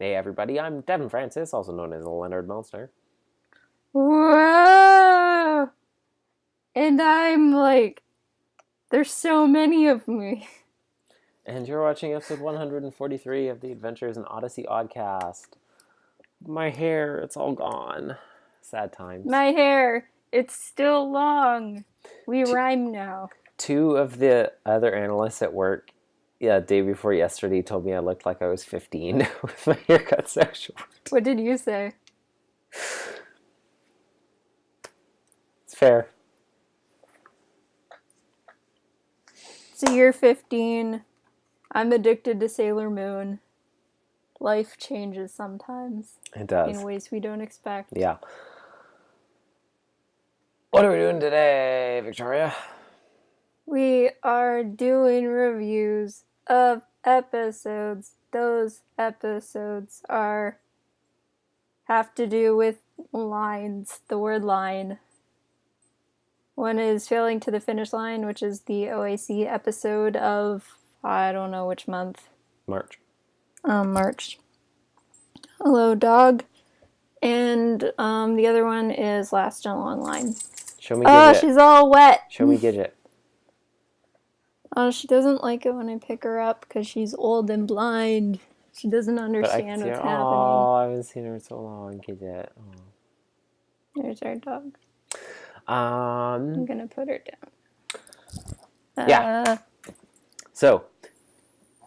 Hey everybody, I'm Devin Francis, also known as the Leonard Monster. Whoa! And I'm like, there's so many of me. And you're watching episode 143 of the Adventures in Odyssey Oddcast. My hair, it's all gone. Sad times. My hair, it's still long. We rhyme now. Two of the other analysts at work, day before yesterday, told me I looked like I was 15 with my haircut so short. What did you say? It's fair. So you're 15. I'm addicted to Sailor Moon. Life changes sometimes. It does. In ways we don't expect. Yeah. What are we doing today, Victoria? We are doing reviews of episodes. Those episodes have to do with lines, the word line. One is Failing to the Finish Line, which is the OAC episode of, I don't know which month. March. March. Hello, dog. And the other one is Last in a Long Line. Show me Gidget. Oh, she's all wet. Show me Gidget. She doesn't like it when I pick her up because she's old and blind. She doesn't understand what's happening. Oh, I haven't seen her in so long, Gidget. Oh. There's our dog. I'm I'm gonna put her down. Yeah. So,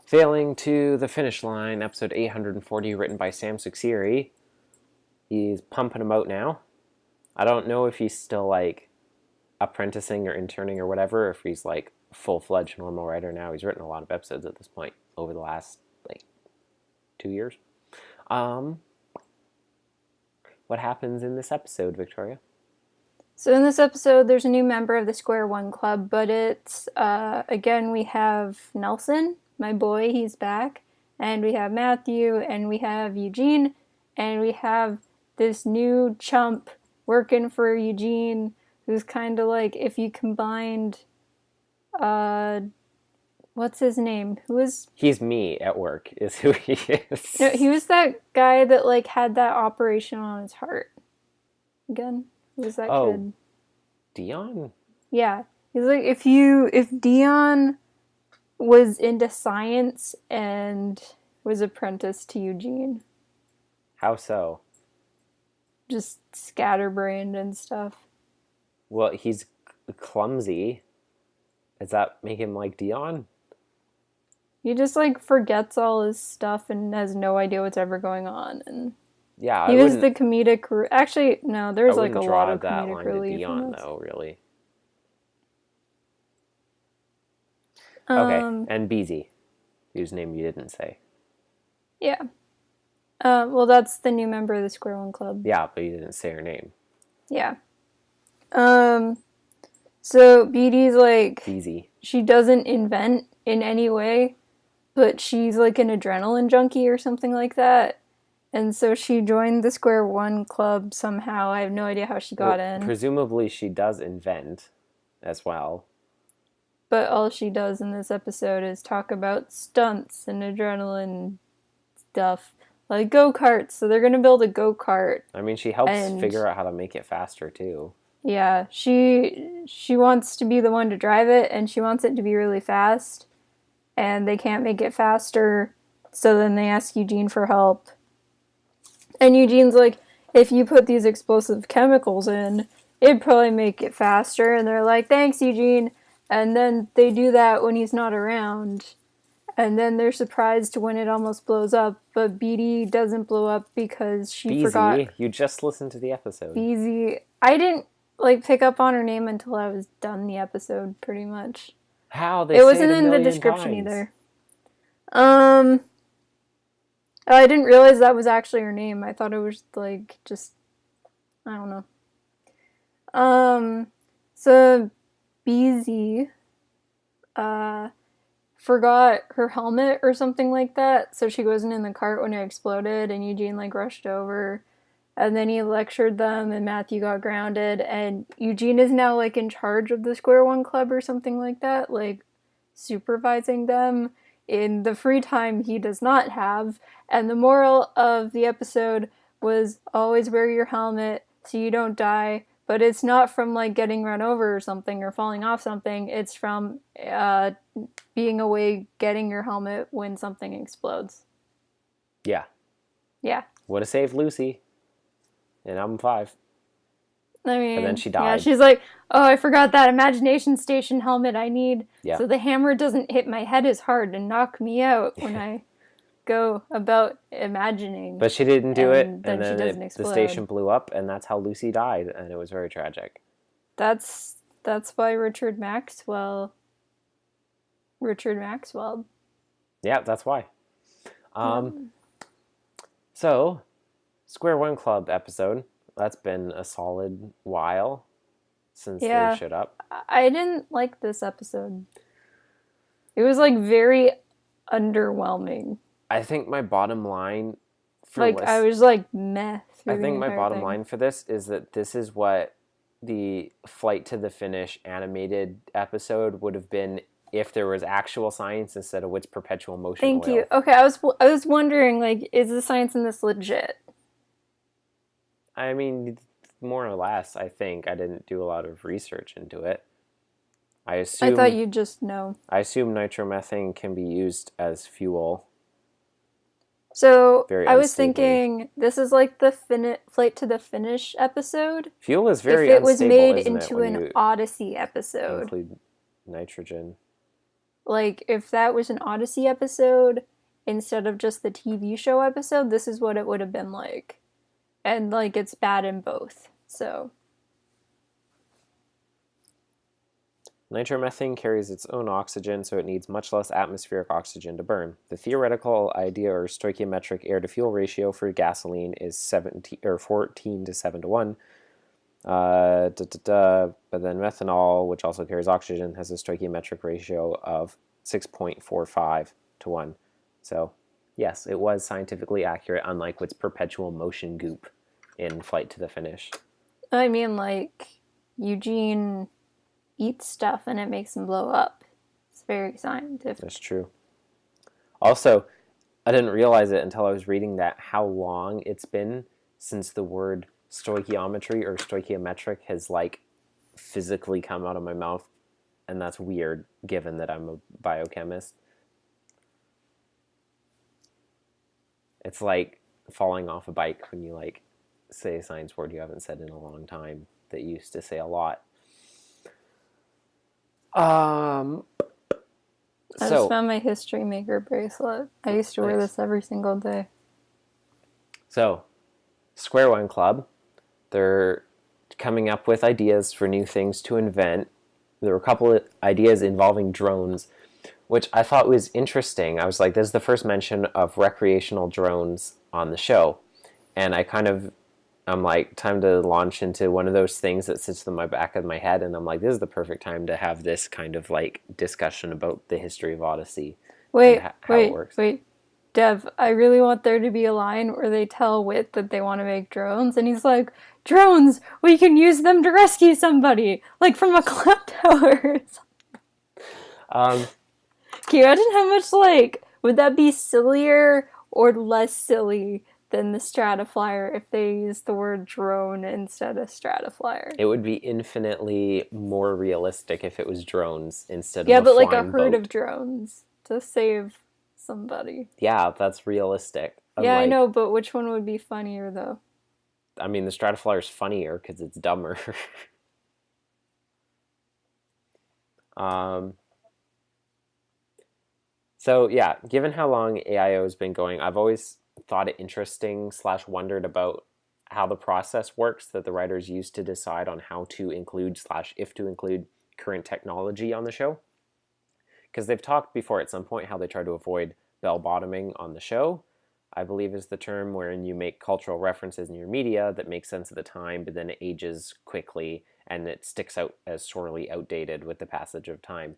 Failing to the Finish Line, episode 840, written by Sam Suksiri. He's pumping them out now. I don't know if he's still, like, apprenticing or interning or whatever, or if he's, like, full-fledged normal writer now. He's written a lot of episodes at this point over the last, 2 years. What happens in this episode, Victoria? So in this episode, there's a new member of the Square One Club, but it's, again, we have Nelson, my boy, he's back, and we have Matthew, and we have Eugene, and we have this new chump working for Eugene, who's kind of like, if you combined, what's his name? He's me at work, is who he is. No, he was that guy that, like, had that operation on his heart. Again? Was that kid? Dion? Yeah. He's like, if Dion was into science and was apprenticed to Eugene. How so? Just scatterbrained and stuff. Well, he's clumsy. Does that make him like Dion? He just, like, forgets all his stuff and has no idea what's ever going on. And yeah, he was the comedic... Actually, no, there's, like, a lot of that comedic line relief to Dion, in this. though, really. Okay, and Beezy, whose name you didn't say. Yeah. Well, that's the new member of the Square One Club. Yeah, but you didn't say her name. Yeah. So Beatty's like... Beezy. She doesn't invent in any way, but she's like an adrenaline junkie or something like that. And so she joined the Square One Club somehow. I have no idea how she got in. Presumably she does invent as well. But all she does in this episode is talk about stunts and adrenaline stuff. Like go-karts. So they're going to build a go-kart. I mean, she helps figure out how to make it faster, too. Yeah, she wants to be the one to drive it, and she wants it to be really fast. And they can't make it faster, so then they ask Eugene for help. And Eugene's like, if you put these explosive chemicals in, it'd probably make it faster. And they're like, thanks, Eugene. And then they do that when he's not around. And then they're surprised when it almost blows up. But Beatty doesn't blow up because she forgot. You just listened to the episode. Beezy. I didn't, pick up on her name until I was done the episode, pretty much. How? It wasn't in the description either. I didn't realize that was actually her name. I thought it was, just... I don't know. So, Beezy, forgot her helmet or something like that, so she wasn't in the cart when it exploded, and Eugene, rushed over, and then he lectured them, and Matthew got grounded, and Eugene is now, in charge of the Square One Club or something like that, supervising them, in the free time he does not have. And the moral of the episode was always wear your helmet so you don't die. But it's not from like getting run over or something or falling off something. It's from being away, getting your helmet when something explodes. Yeah. Yeah. Would have saved Lucy in album 5. I mean, and then she died. Yeah, she's like, oh, I forgot that imagination station helmet I need. Yeah. So the hammer doesn't hit my head as hard and knock me out when I go about imagining. But she didn't do it, and then she doesn't the explode. station blew up, and that's how Lucy died, and it was very tragic. That's why Richard Maxwell. Yeah, that's why. So, Square One Club episode. That's been a solid while since they showed up. I didn't like this episode. It was like very underwhelming. I think my bottom line for I was like meh. I think my bottom line for this is that this is what the Flight to the Finish animated episode would have been if there was actual science instead of what's perpetual motion. Thank oil. you. Okay, I was wondering, like, is the science in this legit? I mean, more or less. I think I didn't do a lot of research into it. I thought you'd just know. I assume nitromethane can be used as fuel. So I was thinking this is like the Flight to the Finish episode. Fuel is very unstable. If it was made isn't into it, an Odyssey episode. Include nitrogen. Like if that was an Odyssey episode instead of just the TV show episode, this is what it would have been like. And like it's bad in both. So nitromethane carries its own oxygen, so it needs much less atmospheric oxygen to burn. The theoretical idea or stoichiometric air-to-fuel ratio for gasoline is 14 to 7 to 1. But then methanol, which also carries oxygen, has a stoichiometric ratio of 6.45 to 1. So, yes, it was scientifically accurate, unlike what's perpetual motion goop in Flight to the Finish. I mean, like, Eugene eats stuff and it makes him blow up. It's very scientific. That's true. Also, I didn't realize it until I was reading that how long it's been since the word stoichiometry or stoichiometric has like physically come out of my mouth, and that's weird given that I'm a biochemist. It's like falling off a bike when you like say a science word you haven't said in a long time that you used to say a lot. I just found my History Maker bracelet. I used to wear this every single day. So, Square One Club, they're coming up with ideas for new things to invent. There were a couple of ideas involving drones, which I thought was interesting. I was like, this is the first mention of recreational drones on the show. And I'm like, time to launch into one of those things that sits in my back of my head. And I'm like, this is the perfect time to have this kind of like discussion about the history of Odyssey. Wait, Dev, I really want there to be a line where they tell Wit that they want to make drones. And he's like, drones, we can use them to rescue somebody, like from a clock tower. Can you imagine how much, like, would that be sillier or less silly than the Strataflyer if they used the word drone instead of Strataflyer? It would be infinitely more realistic if it was drones instead of a but like a herd boat. Of drones to save somebody. Yeah, that's realistic. Yeah, I know, but which one would be funnier though? I mean, the Strataflyer's funnier because it's dumber. So yeah, given how long AIOO has been going, I've always thought it interesting / wondered about how the process works that the writers use to decide on how to include / if to include current technology on the show. Because they've talked before at some point how they try to avoid bell-bottoming on the show, I believe is the term, wherein you make cultural references in your media that make sense at the time, but then it ages quickly and it sticks out as sorely outdated with the passage of time.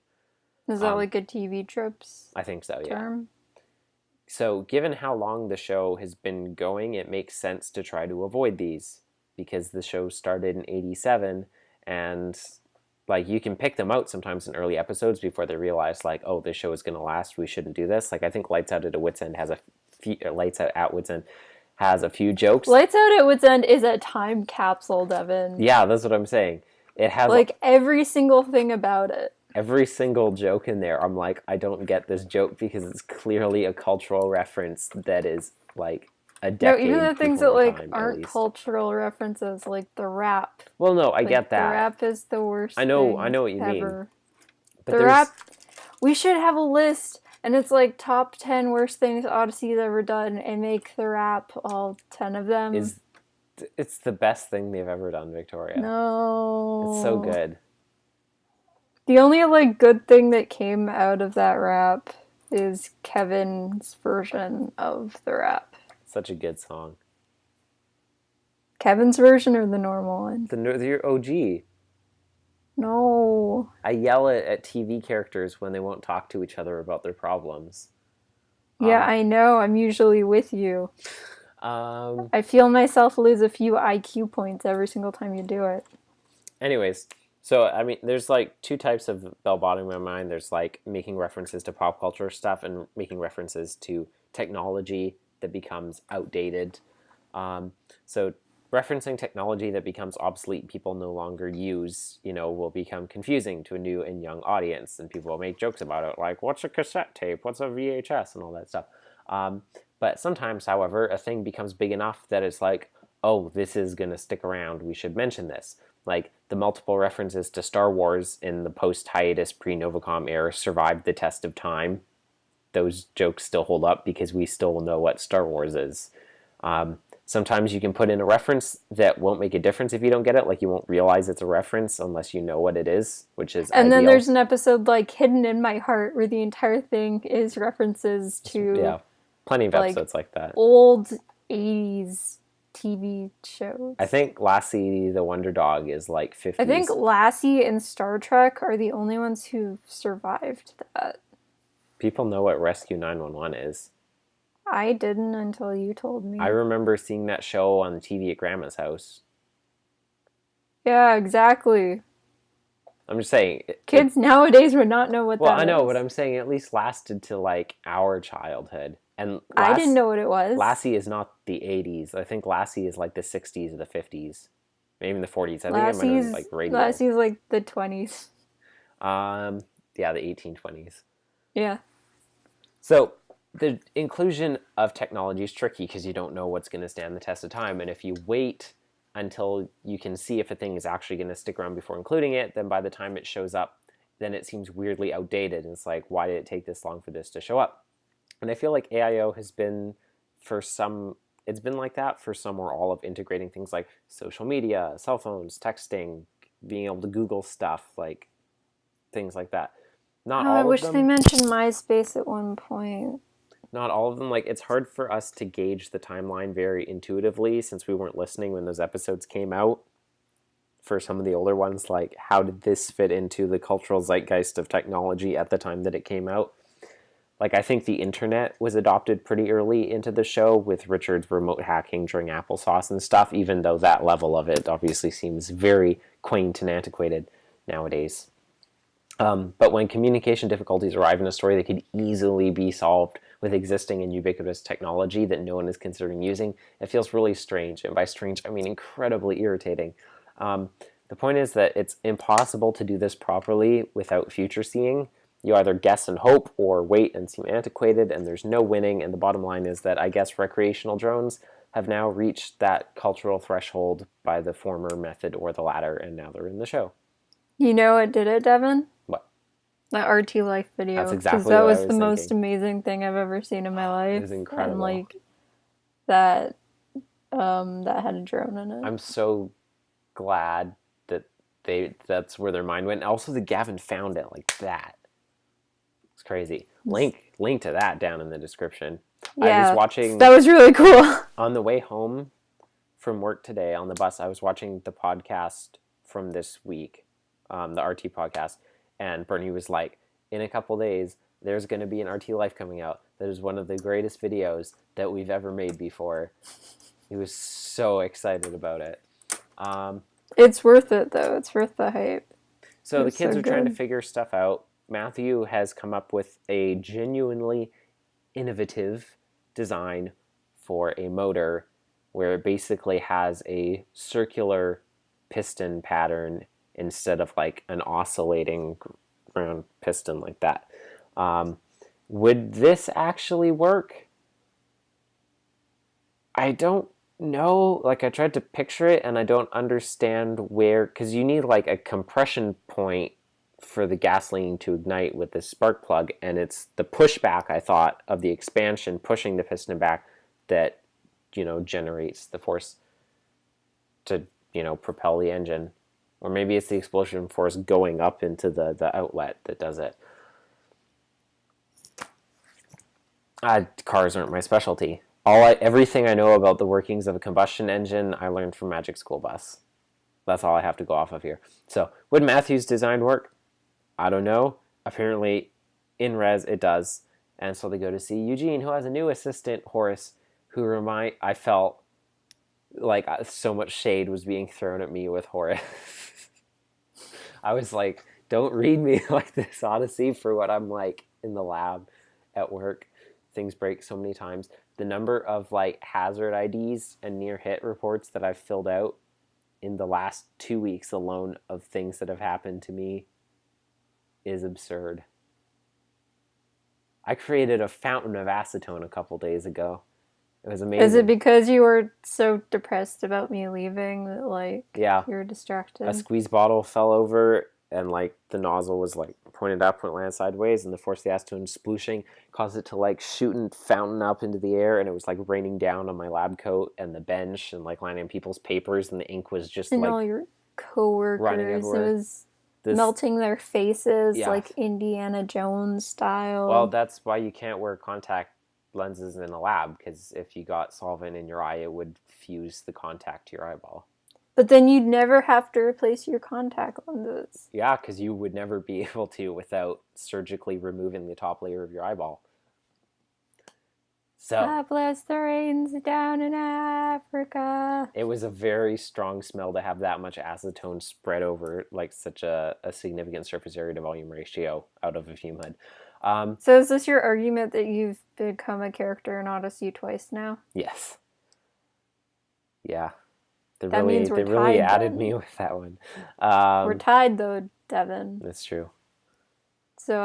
Is that like a TV tropes? I think so, term? Yeah. So given how long the show has been going, it makes sense to try to avoid these because the show started in 87 and like, you can pick them out sometimes in early episodes before they realize, like, oh, this show is going to last, we shouldn't do this. Like, I think Lights Out at Wits End has Lights Out at Wits End has a few jokes. Lights Out at Wits End is a time capsule, Devin. Yeah, that's what I'm saying. It has like every single thing about it. Every single joke in there, I'm like, I don't get this joke because it's clearly a cultural reference that is like a decade. No, even the things that like time, aren't cultural references, like the rap. Well, no, I get that. The rap is the worst. I know what you mean. But the rap, we should have a list, and it's like top 10 worst things Odyssey's ever done, and make the rap all 10 of them. It's the best thing they've ever done, Victoria. No, it's so good. The only like good thing that came out of that rap is Kevin's version of the rap. Such a good song. Kevin's version or the normal one? The OG. No. I yell at TV characters when they won't talk to each other about their problems. Yeah, I know. I'm usually with you. I feel myself lose a few IQ points every single time you do it. Anyways, so, I mean, there's like two types of bell-bottoming in my mind. There's like making references to pop culture stuff and making references to technology that becomes outdated. So referencing technology that becomes obsolete, people no longer use, will become confusing to a new and young audience. And people will make jokes about it, like, what's a cassette tape? What's a VHS? And all that stuff. But sometimes, however, a thing becomes big enough that it's like, oh, this is going to stick around. We should mention this. Like, the multiple references to Star Wars in the post-hiatus pre-Novacom era survived the test of time. Those jokes still hold up because we still know what Star Wars is. Sometimes you can put in a reference that won't make a difference if you don't get it. Like, you won't realize it's a reference unless you know what it is, which is And ideal. then there's an episode like Hidden in My Heart where the entire thing is references to... Yeah, plenty of episodes like that. Old 80s TV shows. I think Lassie the Wonder Dog is like 50s. I think Lassie and Star Trek are the only ones who survived that. People know what Rescue 911 is. I didn't until you told me. I remember seeing that show on the TV at Grandma's house. Yeah, exactly. I'm just saying. Kids nowadays would not know what that is. Well, I know, but I'm saying it at least lasted to like our childhood. And I didn't know what it was. Lassie is not the 80s. I think Lassie is like the 60s or the 50s. Maybe in the 40s. I think it might have like radio. Lassie's like the 20s. Yeah, the 1820s. Yeah. So the inclusion of technology is tricky because you don't know what's going to stand the test of time. And if you wait until you can see if a thing is actually going to stick around before including it, then by the time it shows up, then it seems weirdly outdated. And it's like, why did it take this long for this to show up? And I feel like AIO has been, it's been like that for some or all of integrating things like social media, cell phones, texting, being able to Google stuff, like things like that. Not all of them. I wish they mentioned MySpace at one point. Not all of them. Like, it's hard for us to gauge the timeline very intuitively since we weren't listening when those episodes came out. For some of the older ones, like, how did this fit into the cultural zeitgeist of technology at the time that it came out? Like, I think the internet was adopted pretty early into the show with Richard's remote hacking during applesauce and stuff, even though that level of it obviously seems very quaint and antiquated nowadays. But when communication difficulties arrive in a story that could easily be solved with existing and ubiquitous technology that no one is considering using, it feels really strange. And by strange, I mean incredibly irritating. The point is that it's impossible to do this properly without future seeing. You either guess and hope or wait and seem antiquated, and there's no winning. And the bottom line is that I guess recreational drones have now reached that cultural threshold by the former method or the latter, and now they're in the show. You know what did it, Devin? What? The RT Life video. That's exactly what I was the thinking. most amazing thing I've ever seen in my life. It was incredible. And like that had a drone in it. I'm so glad that that's where their mind went. And also that Gavin found it like that. It's crazy. Link to that down in the description. Yeah, I was watching. That was really cool. On the way home from work today on the bus, I was watching the podcast from this week, the RT podcast, and Bernie was like, in a couple days, there's going to be an RT Life coming out that is one of the greatest videos that we've ever made before. He was so excited about it. It's worth it, though. It's worth the hype. So the It's kids so are trying to good. figure stuff out. Matthew has come up with a genuinely innovative design for a motor where it basically has a circular piston pattern instead of like an oscillating round piston like that. Would this actually work? I don't know. Like, I tried to picture it and I don't understand where, because you need like a compression point for the gasoline to ignite with this spark plug, and it's the pushback, I thought, of the expansion pushing the piston back that, generates the force to, propel the engine. Or maybe it's the explosion force going up into the outlet that does it. Cars aren't my specialty. Everything I know about the workings of a combustion engine, I learned from Magic School Bus. That's all I have to go off of here. So, would Matthew's design work? I don't know. Apparently, in res, it does. And so they go to see Eugene, who has a new assistant, Horace, who I felt like so much shade was being thrown at me with Horace. I was like, don't read me like this, Odyssey, for what I'm like in the lab at work. Things break so many times. The number of like hazard IDs and near hit reports that I've filled out in the last 2 weeks alone of things that have happened to me is absurd. I created a fountain of acetone a couple days ago. It was amazing. Is it because you were so depressed about me leaving that, like, Yeah. you were distracted? A squeeze bottle fell over, and like the nozzle was like pointed up when it landed sideways, and the force of the acetone splooshing caused it to like shoot and fountain up into the air, and it was like raining down on my lab coat and the bench and like landing on people's papers, and the ink was just and like all your coworkers. running It everywhere. was melting their faces, Yeah. like Indiana Jones style. Well, that's why you can't wear contact lenses in a lab, because if you got solvent in your eye, it would fuse the contact to your eyeball. But then you'd never have to replace your contact lenses. Yeah, because you would never be able to without surgically removing the top layer of your eyeball. So, God bless the rains down in Africa. it was a very strong smell to have that much acetone spread over like such a significant surface area to volume ratio out of a fume hood. So is this your argument that you've become a character in Odyssey twice now? Yes. Yeah. That They means we're really tied, added then. me with that one. We're tied though, Devin. That's true. So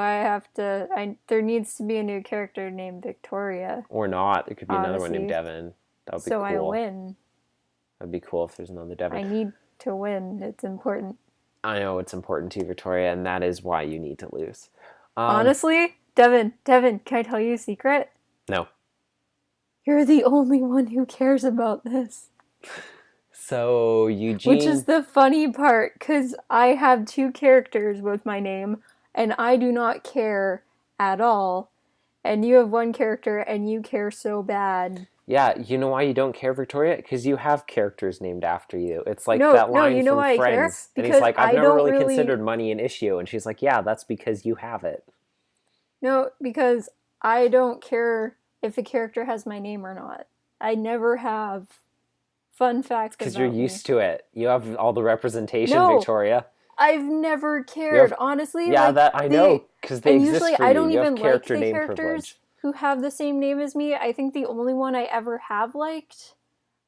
there needs to be a new character named Victoria. Or not. There could be another one named Odyssey. Devin. That would be So cool. I win. That'd be cool if there's another Devin. I need to win. It's important. I know it's important to you, Victoria, and that is why you need to lose. Honestly, Devin, can I tell you a secret? No. You're the only one who cares about this. So, Eugene... Which is the funny part, because I have 2 characters with my name, and I do not care at all. And you have 1 character, and you care so bad. Yeah, you know why you don't care, Victoria? Because you have characters named after you. It's like No, that line you know from why I care? Friends. And he's Because like, I've I never don't really really- considered money an issue. And she's like, yeah, that's because you have it. No, because I don't care if a character has my name or not. I never have fun facts Because about you're me. used to it. You have all the representation, No. Victoria. I've never cared, honestly. Yeah, like, that I know, because they and exist usually for I you. don't You have even like character the name characters privilege. who have the same name as me. I think the only one I ever have liked,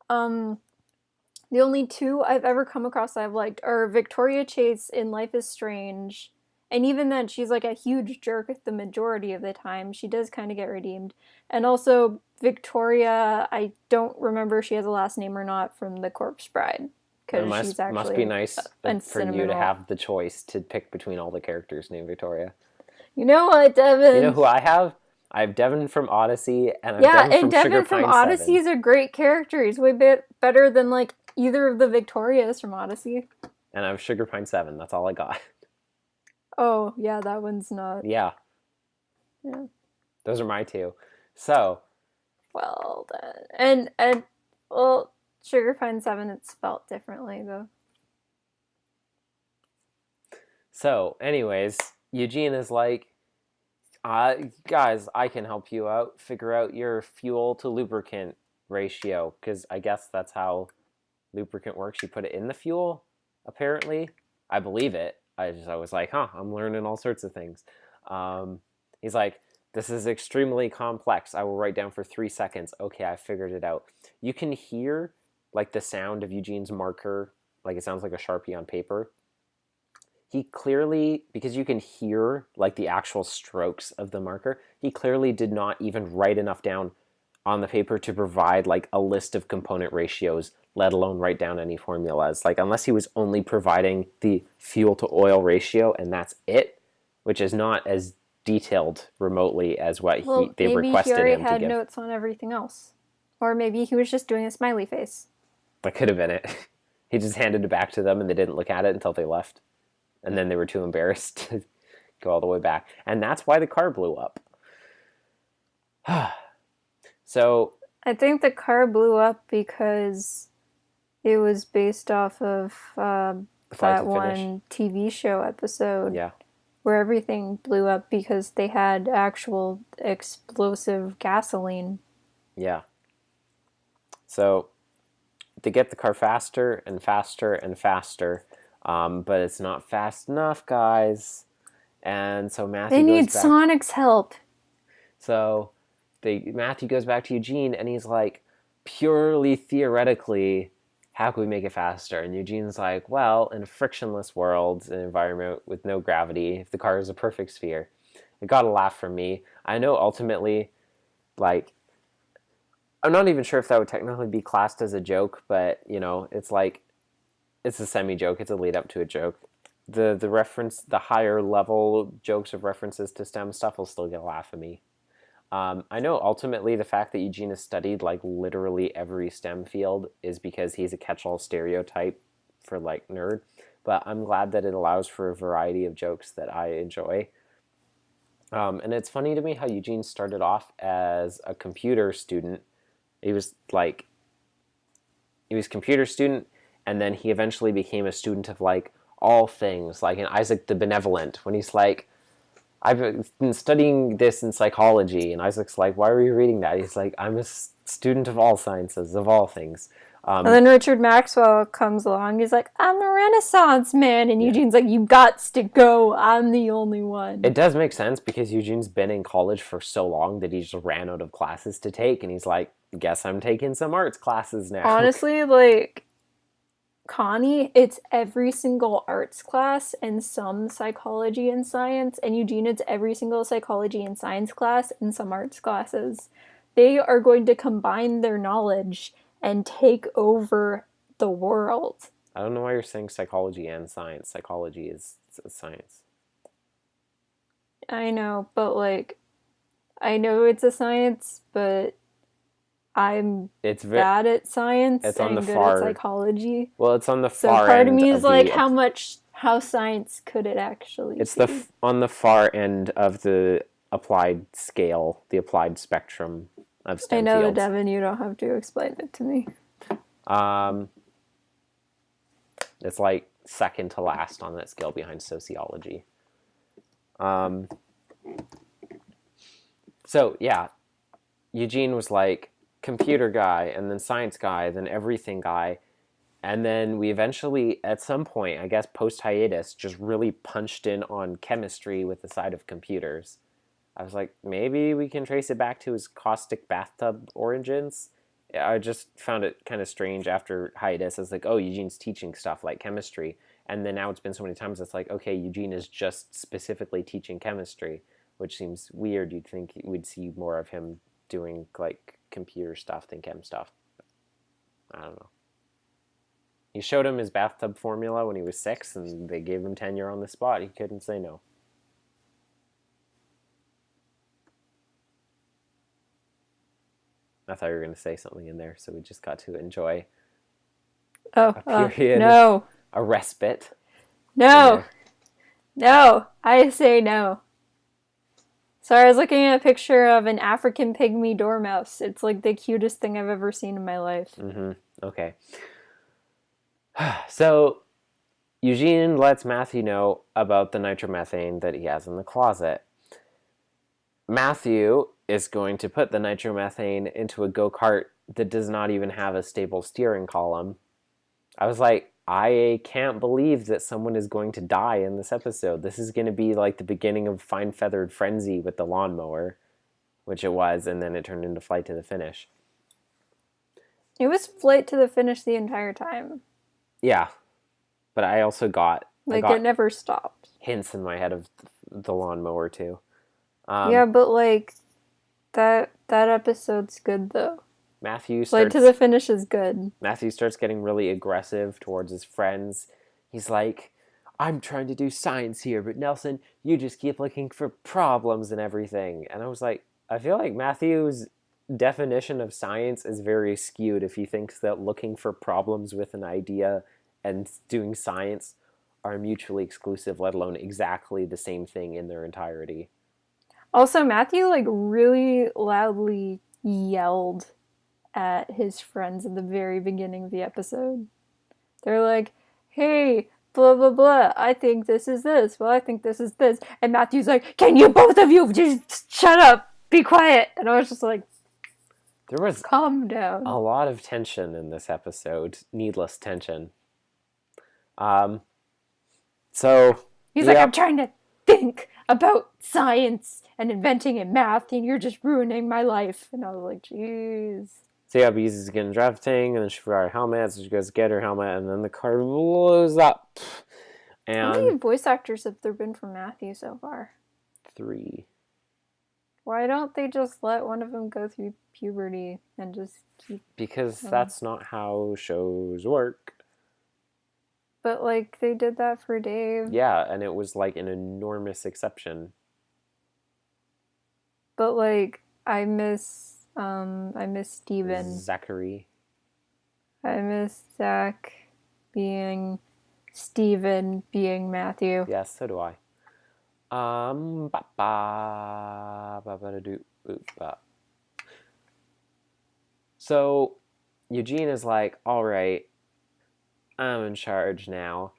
the only 2 I've ever come across I've liked are Victoria Chase in Life is Strange. And even then, she's like a huge jerk the majority of the time. She does kind of get redeemed. And also, Victoria, I don't remember if she has a last name or not, from The Corpse Bride. Because she's actually must be nice for you to sentimental. have the choice to pick between all the characters named Victoria. You know what, Devin? You know who I have? I have Devin from Odyssey, and I have Devin from Sugar from Pine Odyssey 7. is a great character. He's way better than like either of the Victorias from Odyssey. And I have Sugar Pine 7. That's all I got. Oh, yeah, that one's not. Yeah. Yeah. Those are my 2. So. Well, then. And well, Sugar Pine 7, it's spelt differently, though. So, anyways, Eugene is like, guys, I can help you out. Figure out your fuel to lubricant ratio. Because I guess that's how lubricant works. You put it in the fuel, apparently. I believe it. I was like, huh, I'm learning all sorts of things. He's like, this is extremely complex. I will write down for 3 seconds. Okay, I figured it out. You can hear like the sound of Eugene's marker, like it sounds like a Sharpie on paper. He clearly, because you can hear like the actual strokes of the marker, he clearly did not even write enough down on the paper to provide like a list of component ratios, let alone write down any formulas. Like unless he was only providing the fuel to oil ratio and that's it, which is not as detailed remotely as what they requested him to give. Maybe he already had notes on everything else. Or maybe he was just doing a smiley face. That could have been it. He just handed it back to them and they didn't look at it until they left. And then they were too embarrassed to go all the way back. And that's why the car blew up. So I think the car blew up because it was based off of that one TV show episode. Yeah. Where everything blew up because they had actual explosive gasoline. Yeah. So they get the car faster and faster and faster, but it's not fast enough, guys. And so Matthew They need Sonic's help. So Matthew goes back to Eugene and he's like, purely theoretically, how can we make it faster? And Eugene's like, well, in a frictionless world, an environment with no gravity, if the car is a perfect sphere. It got a laugh from me. I know ultimately, like, I'm not even sure if that would technically be classed as a joke, but, you know, it's like, it's a semi-joke. It's a lead up to a joke. The reference, the higher level jokes of references to STEM stuff will still get a laugh at me. I know ultimately the fact that Eugene has studied like literally every STEM field is because he's a catch-all stereotype for like nerd, but I'm glad that it allows for a variety of jokes that I enjoy. And it's funny to me how Eugene started off as a computer student. He was computer student, and then he eventually became a student of like all things, like in Isaac the Benevolent, when he's like, I've been studying this in psychology, and Isaac's like, why are you reading that? He's like, I'm a student of all sciences, of all things. And then Richard Maxwell comes along. He's like, I'm the Renaissance man. And Eugene's like, you gots to go. I'm the only one. It does make sense because Eugene's been in college for so long that he just ran out of classes to take. And he's like, guess I'm taking some arts classes now. Honestly, like, Connie, it's every single arts class and some psychology and science. And Eugene, it's every single psychology and science class and some arts classes. They are going to combine their knowledge and take over the world. I don't know why you're saying psychology and science. Psychology is science. I know, but like, I know it's a science, but I'm bad at science and good at psychology. Well, it's on the far end. So part of me is like, how science could it actually It's be? on the far end of the applied scale, the applied spectrum of STEM fields. I know, fields. Devin, you don't have to explain it to me. It's like second to last on that scale behind sociology. So, yeah, Eugene was like, computer guy, and then science guy, then everything guy. And then we eventually, at some point, I guess post-hiatus, just really punched in on chemistry with the side of computers. I was like, maybe we can trace it back to his caustic bathtub origins. I just found it kind of strange after hiatus. It's like, oh, Eugene's teaching stuff like chemistry. And then now it's been so many times, it's like, okay, Eugene is just specifically teaching chemistry, which seems weird. You'd think we'd see more of him doing like computer stuff than chem stuff. I don't know. He showed him his bathtub formula when he was 6, and they gave him tenure on the spot. He couldn't say no. I thought you were going to say something in there, so we just got to enjoy a period, a respite. No, I say no. Sorry, I was looking at a picture of an African pygmy dormouse. It's like the cutest thing I've ever seen in my life. Mm-hmm. Okay. So, Eugene lets Matthew know about the nitromethane that he has in the closet. Matthew is going to put the nitromethane into a go-kart that does not even have a stable steering column. I was like, I can't believe that someone is going to die in this episode. This is going to be like the beginning of Fine Feathered Frenzy with the lawnmower, which it was, and then it turned into Flight to the Finish. It was Flight to the Finish the entire time. Yeah, but I also got it never stopped. Hints in my head of the lawnmower too. Yeah, but like that episode's good though. Flight to the Finish is good. Matthew starts getting really aggressive towards his friends. He's like, I'm trying to do science here, but Nelson, you just keep looking for problems and everything. And I was like, I feel like Matthew's definition of science is very skewed if he thinks that looking for problems with an idea and doing science are mutually exclusive, let alone exactly the same thing in their entirety. Also, Matthew like really loudly yelled at his friends at the very beginning of the episode. They're like, hey, blah, blah, blah, I think this is this. Well, I think this is this. And Matthew's like, can you both of you just shut up? Be quiet. And I was just like, there was calm down. A lot of tension in this episode. Needless tension. So he's like, I'm trying to think about science and inventing and math, and you're just ruining my life. And I was like, jeez. So yeah, Bees is getting drafting, and then she forgot her helmet, so she goes to get her helmet, and then the car blows up. And how many voice actors have there been for Matthew so far? 3. Why don't they just let one of them go through puberty and just keep... Because that's not how shows work. But, like, they did that for Dave. Yeah, and it was, like, an enormous exception. But, like, I miss Steven. Zachary. I miss Zach being Steven being Matthew. Yes, so do I. So Eugene is like, all right, I'm in charge now.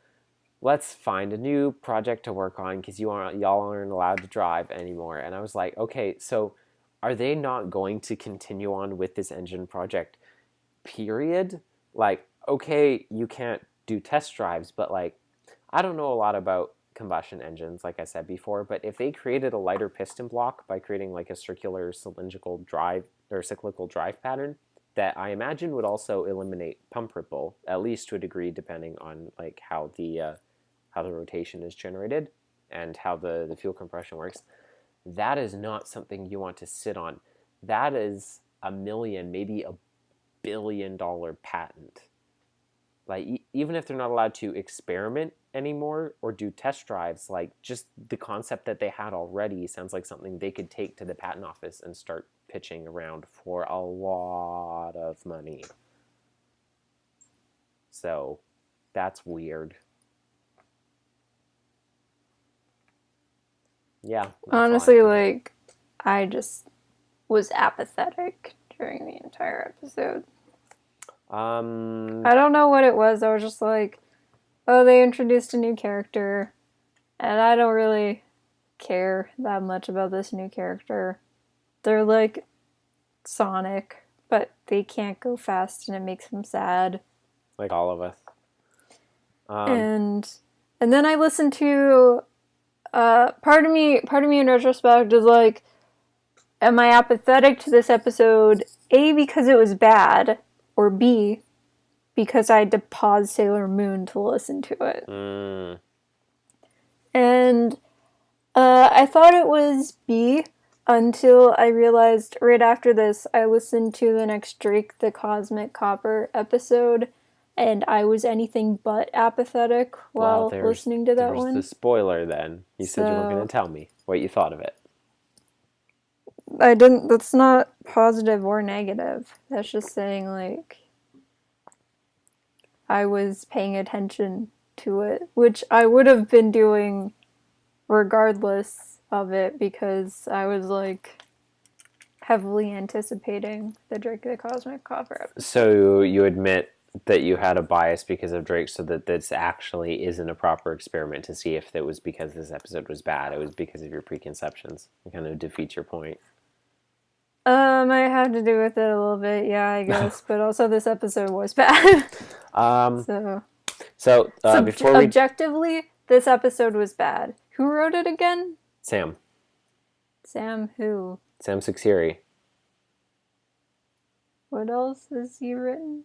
Let's find a new project to work on because y'all aren't allowed to drive anymore. And I was like, okay, so are they not going to continue on with this engine project, period? Like, okay, you can't do test drives, but like, I don't know a lot about combustion engines, like I said before, but if they created a lighter piston block by creating like a circular cylindrical drive or cyclical drive pattern, that I imagine would also eliminate pump ripple, at least to a degree, depending on like how the rotation is generated and how the fuel compression works. That is not something you want to sit on. That is $1 million, maybe $1 billion patent. Like, even if they're not allowed to experiment anymore or do test drives, like, just the concept that they had already sounds like something they could take to the patent office and start pitching around for a lot of money. So, that's weird. Yeah. Honestly, like, I just was apathetic during the entire episode. I don't know what it was. I was just like, oh, they introduced a new character, and I don't really care that much about this new character. They're like Sonic, but they can't go fast, and it makes them sad. Like all of us. And then I listened to part of me in retrospect is like, am I apathetic to this episode? A, because it was bad, or B, because I had to pause Sailor Moon to listen to it. And I thought it was B until I realized right after this, I listened to the next Drake the Cosmic Copper episode, and I was anything but apathetic while listening to that one. There's the spoiler then. You said you weren't going to tell me what you thought of it. I didn't. That's not positive or negative. That's just saying, like, I was paying attention to it, which I would have been doing regardless of it because I was, like, heavily anticipating the Drake the Cosmic Copper episode. So you admit that you had a bias because of Drake, so that this actually isn't a proper experiment to see if it was because this episode was bad. It was because of your preconceptions. It kind of defeats your point. I had to do with it a little bit, yeah, I guess. But also this episode was bad. So So before we Objectively, this episode was bad. Who wrote it again? Sam Who? Sam Suxieri. What else has he written?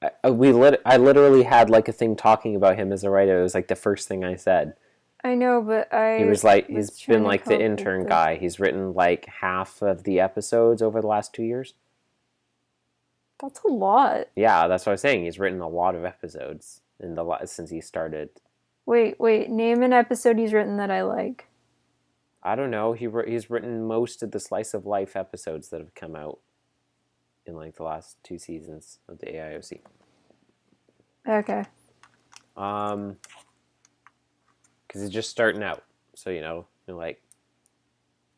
I literally had like a thing talking about him as a writer. It was like the first thing I said. I know, but He's been like the intern guy. He's written like half of the episodes over the last 2 years. That's a lot. Yeah, that's what I was saying. He's written a lot of episodes since he started. Wait. Name an episode he's written that I like. I don't know. He's written most of the Slice of Life episodes that have come out in like the last 2 seasons of the AIOC. Okay. Because it's just starting out, so like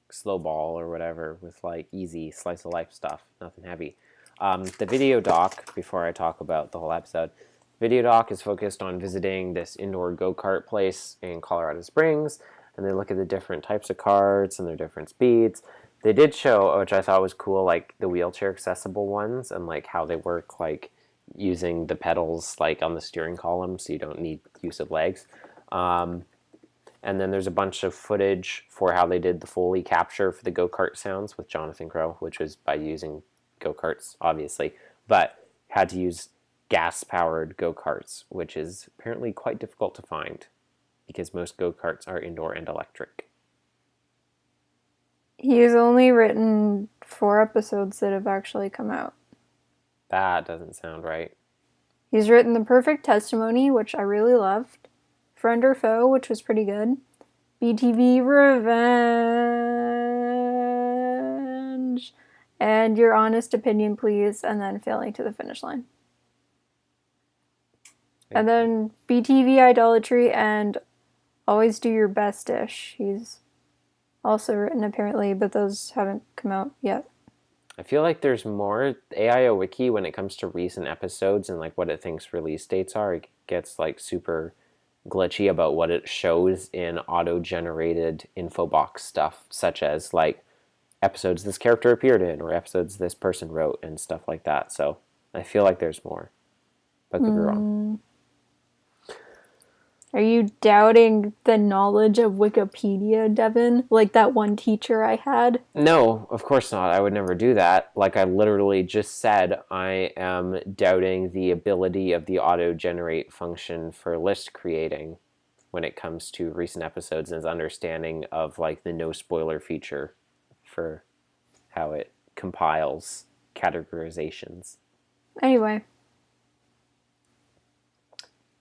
slow ball or whatever with like easy slice of life stuff, nothing heavy. The video doc, before I talk about the whole episode, video doc is focused on visiting this indoor go-kart place in Colorado Springs, and they look at the different types of karts and their different speeds. They did show, which I thought was cool, like the wheelchair accessible ones and like how they work, like using the pedals like on the steering column, so you don't need use of legs. And then there's a bunch of footage for how they did the Foley capture for the go-kart sounds with Jonathan Crow, which was by using go-karts, obviously, but had to use gas-powered go-karts, which is apparently quite difficult to find because most go-karts are indoor and electric. He's only written 4 episodes that have actually come out. That doesn't sound right. He's written The Perfect Testimony, which I really loved. Friend or Foe, which was pretty good. BTV Revenge. And Your Honest Opinion, Please. And then Failing to the Finish Line. And then BTV Idolatry and Always Do Your Best-ish. He's also written, apparently, but those haven't come out yet. I feel like there's more. AIO Wiki, when it comes to recent episodes and like what it thinks release dates are, it gets like super glitchy about what it shows in auto-generated info box stuff, such as like episodes this character appeared in or episodes this person wrote and stuff like that. So I feel like there's more, but could be wrong. Are you doubting the knowledge of Wikipedia, Devin? Like that one teacher I had? No, of course not. I would never do that. Like I literally just said, I am doubting the ability of the auto-generate function for list creating when it comes to recent episodes and its understanding of like the no spoiler feature for how it compiles categorizations. Anyway.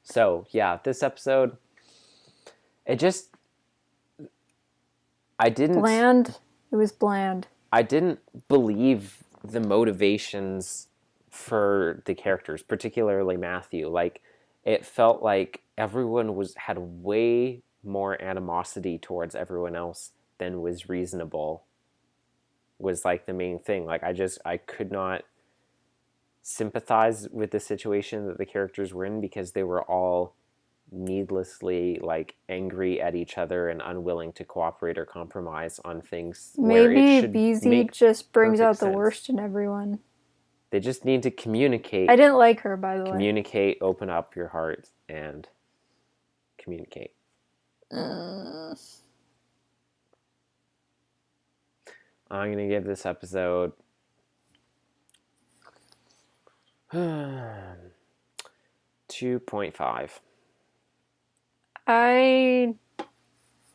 So, yeah, this episode, Bland. It was bland. I didn't believe the motivations for the characters, particularly Matthew. Like, it felt like everyone had way more animosity towards everyone else than was reasonable, was like the main thing. Like, I could not sympathize with the situation that the characters were in because they were all needlessly like angry at each other and unwilling to cooperate or compromise on things. Maybe BZ just brings out the worst in everyone. They just need to communicate. I didn't like her, by the way. Communicate, open up your heart, and communicate. I'm going to give this episode 2.5. I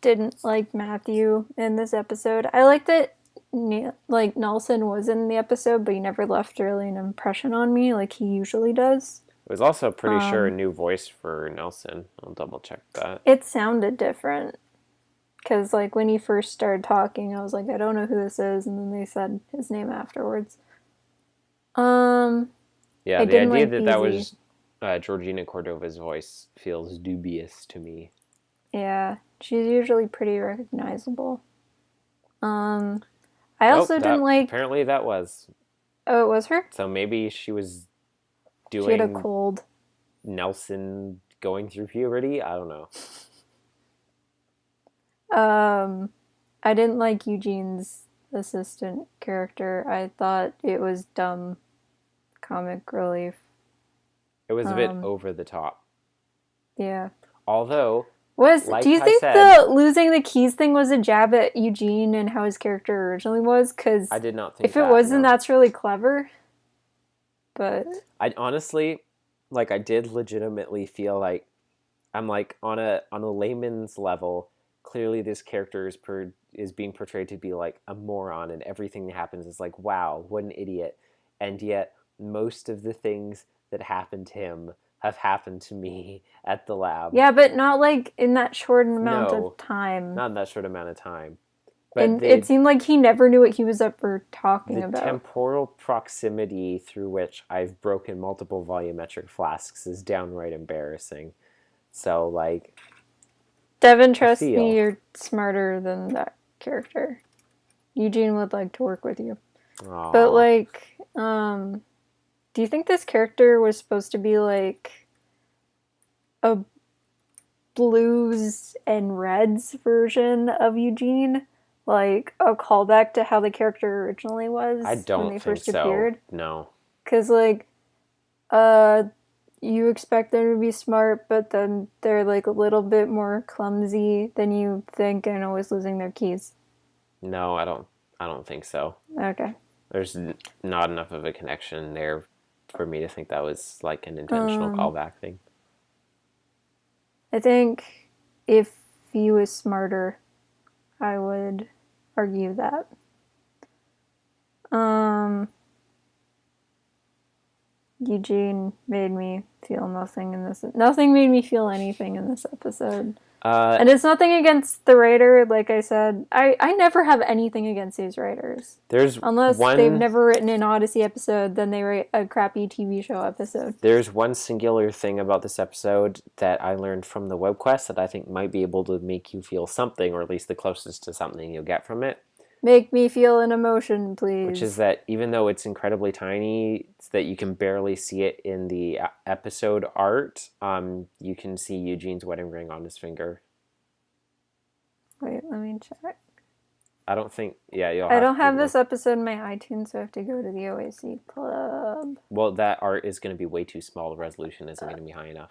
didn't like Matthew in this episode. I like that Nelson was in the episode, but he never left really an impression on me like he usually does. It was also pretty sure a new voice for Nelson. I'll double check that. It sounded different. Because like when he first started talking, I was like, I don't know who this is, and then they said his name afterwards. Yeah, the idea that that was Georgina Cordova's voice feels dubious to me. Yeah, she's usually pretty recognizable. I also didn't like... Apparently that was. Oh, it was her? So maybe she was doing... She had a cold. Nelson going through puberty? I don't know. I didn't like Eugene's assistant character. I thought it was dumb comic relief. It was a bit over the top. Yeah. Although, Do you I think said, the losing the keys thing was a jab at Eugene and how his character originally was? Because I did not think if it that, wasn't, no. that's really clever. But I honestly, like, I did legitimately feel like I'm like on a layman's level. Clearly, this character is being portrayed to be like a moron, and everything that happens is like, wow, what an idiot. And yet, most of the things that happened to him have happened to me at the lab. yeah, but not like in that short amount No, of time. not in that short amount of time. But And it seemed like he never knew what he was up for talking the about. temporal proximity through which I've broken multiple volumetric flasks is downright embarrassing. So, like, Devin, trust me, you're smarter than that character. Eugene would like to work with you. aww. But, like, do you think this character was supposed to be, like, a blues and reds version of Eugene? Like, a callback to how the character originally was I don't when they think first so. appeared? No. Because, like, you expect them to be smart, but then they're, like, a little bit more clumsy than you think and always losing their keys. No, I don't think so. Okay. There's not enough of a connection there for me to think that was like an intentional callback thing. I think if he was smarter, I would argue that. Eugene made me feel nothing in this. Nothing made me feel anything in this episode. And it's nothing against the writer, like I said. I never have anything against these writers. Unless they've never written an Odyssey episode, then they write a crappy TV show episode. There's one singular thing about this episode that I learned from the web quest that I think might be able to make you feel something, or at least the closest to something you'll get from it. Make me feel an emotion, please. Which is that even though it's incredibly tiny, it's that you can barely see it in the episode art, you can see Eugene's wedding ring on his finger. Wait, let me check. I don't think... Yeah, I don't have this episode in my iTunes, so I have to go to the OAC Club. Well, that art is going to be way too small. The resolution isn't going to be high enough.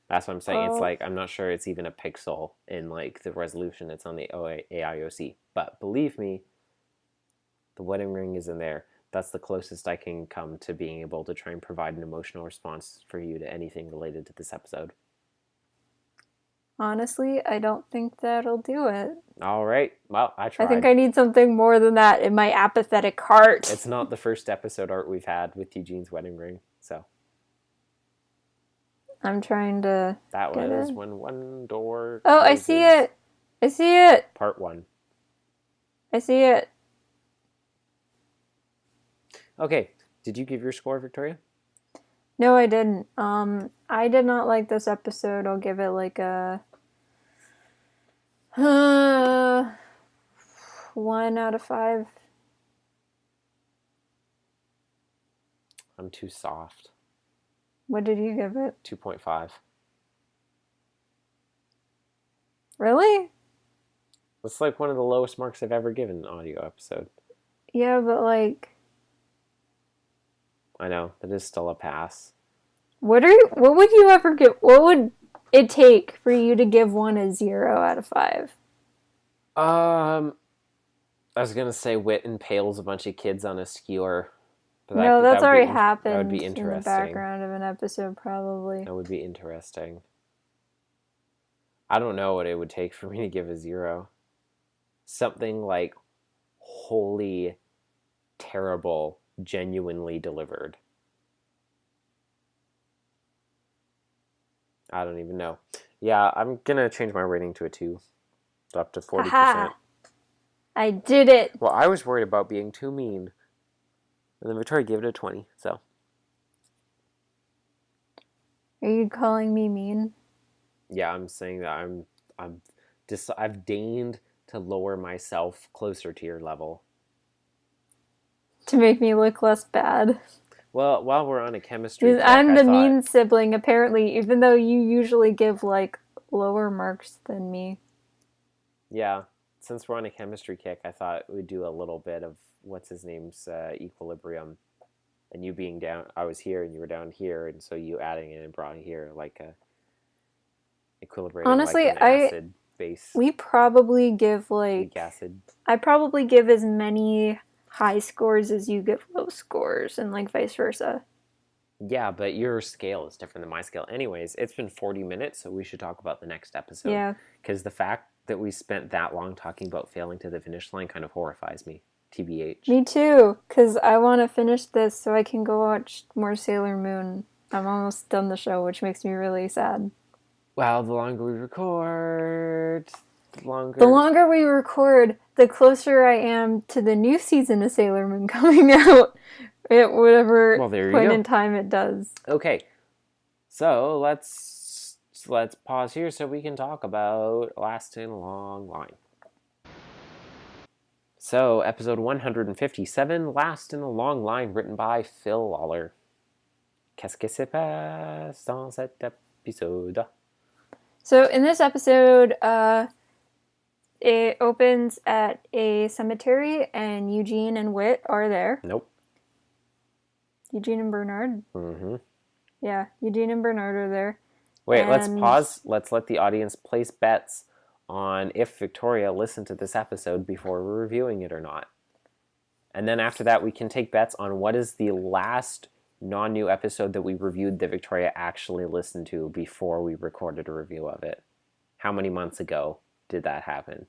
That's what I'm saying. It's like, I'm not sure it's even a pixel in like the resolution that's on the AIOC. But believe me, the wedding ring is in there. That's the closest I can come to being able to try and provide an emotional response for you to anything related to this episode. Honestly, I don't think that'll do it. All right. Well, I tried. I think I need something more than that in my apathetic heart. It's not the first episode art we've had with Eugene's wedding ring, so... I'm trying to. That was when one door. Oh, closes. I see it. I see it. Part 1. I see it. Okay. Did you give your score, Victoria? No, I didn't. I did not like this episode. I'll give it like a 1 out of 5. I'm too soft. What did you give it? 2.5. Really? That's like one of the lowest marks I've ever given an audio episode. Yeah, but like... I know, that is still a pass. What would you ever give... What would it take for you to give one a 0 out of 5? I was going to say Wit impales a bunch of kids on a skewer. No, that's already happened. That would be interesting. In the background of an episode, probably. That would be interesting. I don't know what it would take for me to give a 0. Something like wholly terrible, genuinely delivered. I don't even know. Yeah, I'm going to change my rating to a 2. Up to 40%. Aha! I did it! Well, I was worried about being too mean. And then Victoria gave it a 20, so. Are you calling me mean? Yeah, I'm saying that I've deigned to lower myself closer to your level. To make me look less bad. Well, while we're on a chemistry check, I'm the mean sibling, apparently, even though you usually give, like, lower marks than me. Yeah, since we're on a chemistry kick, I thought we'd do a little bit of what's his name's equilibrium, and you being down, I was here and you were down here, and so you adding it and brought it here, like a equilibrating Honestly, like an acid base. we probably give Weak acid. I probably give as many high scores as you give low scores, and like vice versa. Yeah, but your scale is different than my scale. Anyways, it's been 40 minutes, so we should talk about the next episode. Yeah. Because the fact that we spent that long talking about failing to the finish line kind of horrifies me. TBH. Me too, because I want to finish this so I can go watch more Sailor Moon. I'm almost done the show, which makes me really sad. Well, the longer we record, the longer we record, the closer I am to the new season of Sailor Moon coming out at whatever point in time it does. Okay, so let's pause here so we can talk about Last in a Long Line. So, episode 157, Last in a Long Line, written by Phil Lawler. Qu'est-ce qui se passe dans cet épisode? So, in this episode, it opens at a cemetery, and Eugene and Whit are there. Nope. Eugene and Bernard? Mm-hmm. Yeah, Eugene and Bernard are there. Wait, let's pause. Let's let the audience place bets on if Victoria listened to this episode before we're reviewing it or not. And then after that, we can take bets on what is the last non-new episode that we reviewed that Victoria actually listened to before we recorded a review of it. How many months ago did that happen?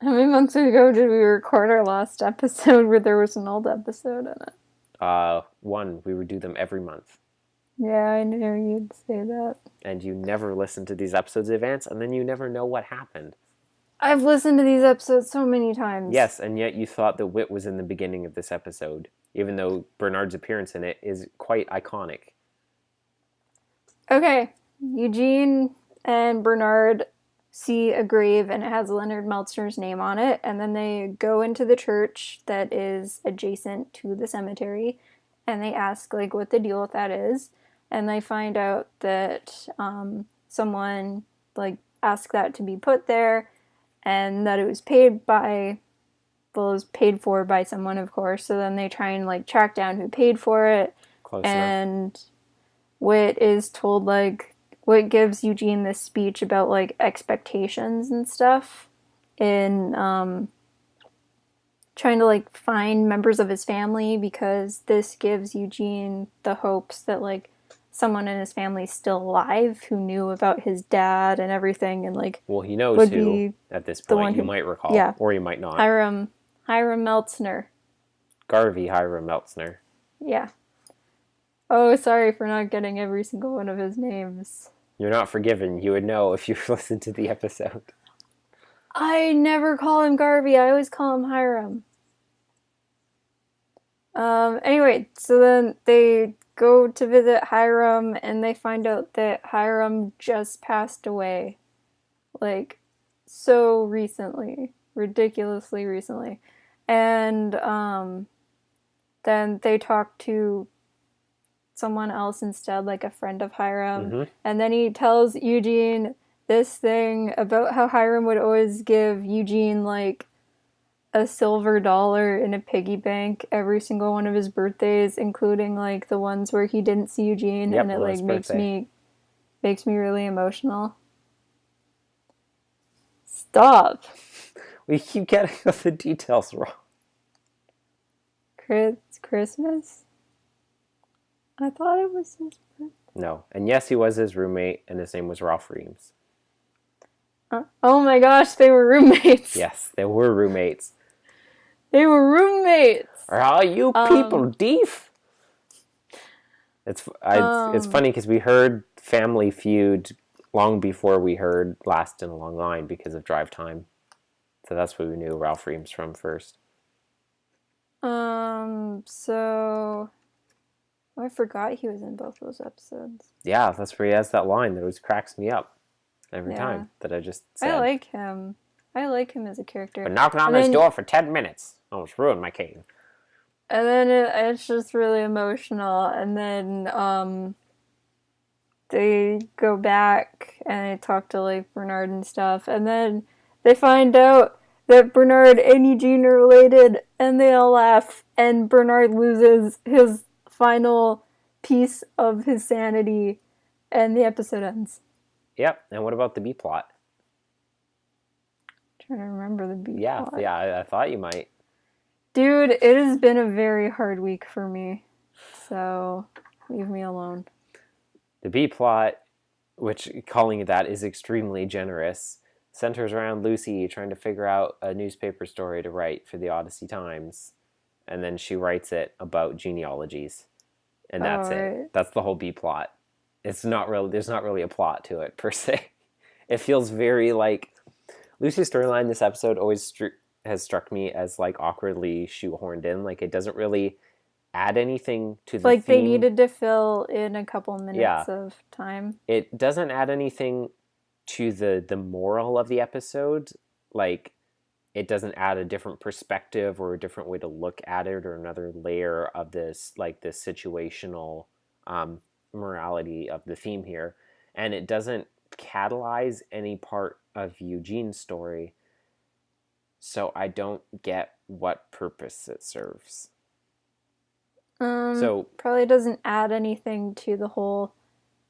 How many months ago did we record our last episode where there was an old episode in it? One. We would do them every month. Yeah, I knew you'd say that. And you never listen to these episodes in advance, and then you never know what happened. I've listened to these episodes so many times. Yes, and yet you thought that Whit was in the beginning of this episode, even though Bernard's appearance in it is quite iconic. Okay, Eugene and Bernard see a grave, and it has Leonard Meltzer's name on it, and then they go into the church that is adjacent to the cemetery, and they ask, like, what the deal with that is. And they find out that someone, like, asked that to be put there, and that it was paid for by someone, of course. So then they try and, like, track down who paid for it. Close and enough. Whit is told, like, Whit gives Eugene this speech about, like, expectations and stuff in trying to, like, find members of his family, because this gives Eugene the hopes that, like, someone in his family is still alive who knew about his dad and everything, and, like, well, he knows who at this point. You might recall, yeah, or you might not. Hiram Meltzner. Garvey Hiram Meltzner. Yeah. Oh, sorry for not getting every single one of his names. You're not forgiven. You would know if you listened to the episode. I never call him Garvey. I always call him Hiram. Anyway, so then they go to visit Hiram, and they find out that Hiram just passed away. Like, so recently. Ridiculously recently. And, then they talk to someone else instead, like a friend of Hiram. Mm-hmm. And then he tells Eugene this thing about how Hiram would always give Eugene, like, a silver dollar in a piggy bank every single one of his birthdays, including, like, the ones where he didn't see Eugene. Yep, and it, like, makes me really emotional. Stop. We keep getting the details wrong. Christmas? I thought it was his birthday. No. And yes, he was his roommate, and his name was Ralph Reams. Oh my gosh, they were roommates. Yes, they were roommates. They were roommates. Are all you people deaf? It's funny because we heard Family Feud long before we heard Last in a Long Line because of Drive Time. So that's what we knew Ralph Reams from first. So I forgot he was in both those episodes. Yeah, that's where he has that line that always cracks me up every time that I just said. I like him. I like him as a character. But knocking on this door for 10 minutes almost ruined my cane. And then it's just really emotional. And then they go back and they talk to, like, Bernard and stuff. And then they find out that Bernard and Eugene are related, and they all laugh. And Bernard loses his final piece of his sanity, and the episode ends. Yep. And what about the B plot? Trying to remember the B Yeah, plot. yeah, I thought you might. Dude, it has been a very hard week for me. So, leave me alone. The B plot, which calling it that is extremely generous, centers around Lucy trying to figure out a newspaper story to write for the Odyssey Times. And then she writes it about genealogies. And that's it. Right. That's the whole B plot. It's not really, there's not really a plot to it per se. It feels very like Lucy's storyline this episode always has struck me as like awkwardly shoehorned in. Like it doesn't really add anything to the Like theme. they needed to fill in a couple minutes Yeah. of time. It doesn't add anything to the moral of the episode. Like it doesn't add a different perspective or a different way to look at it or another layer of this like this situational morality of the theme here. And it doesn't catalyze any part of Eugene's story. So I don't get what purpose it serves. So probably doesn't add anything to the whole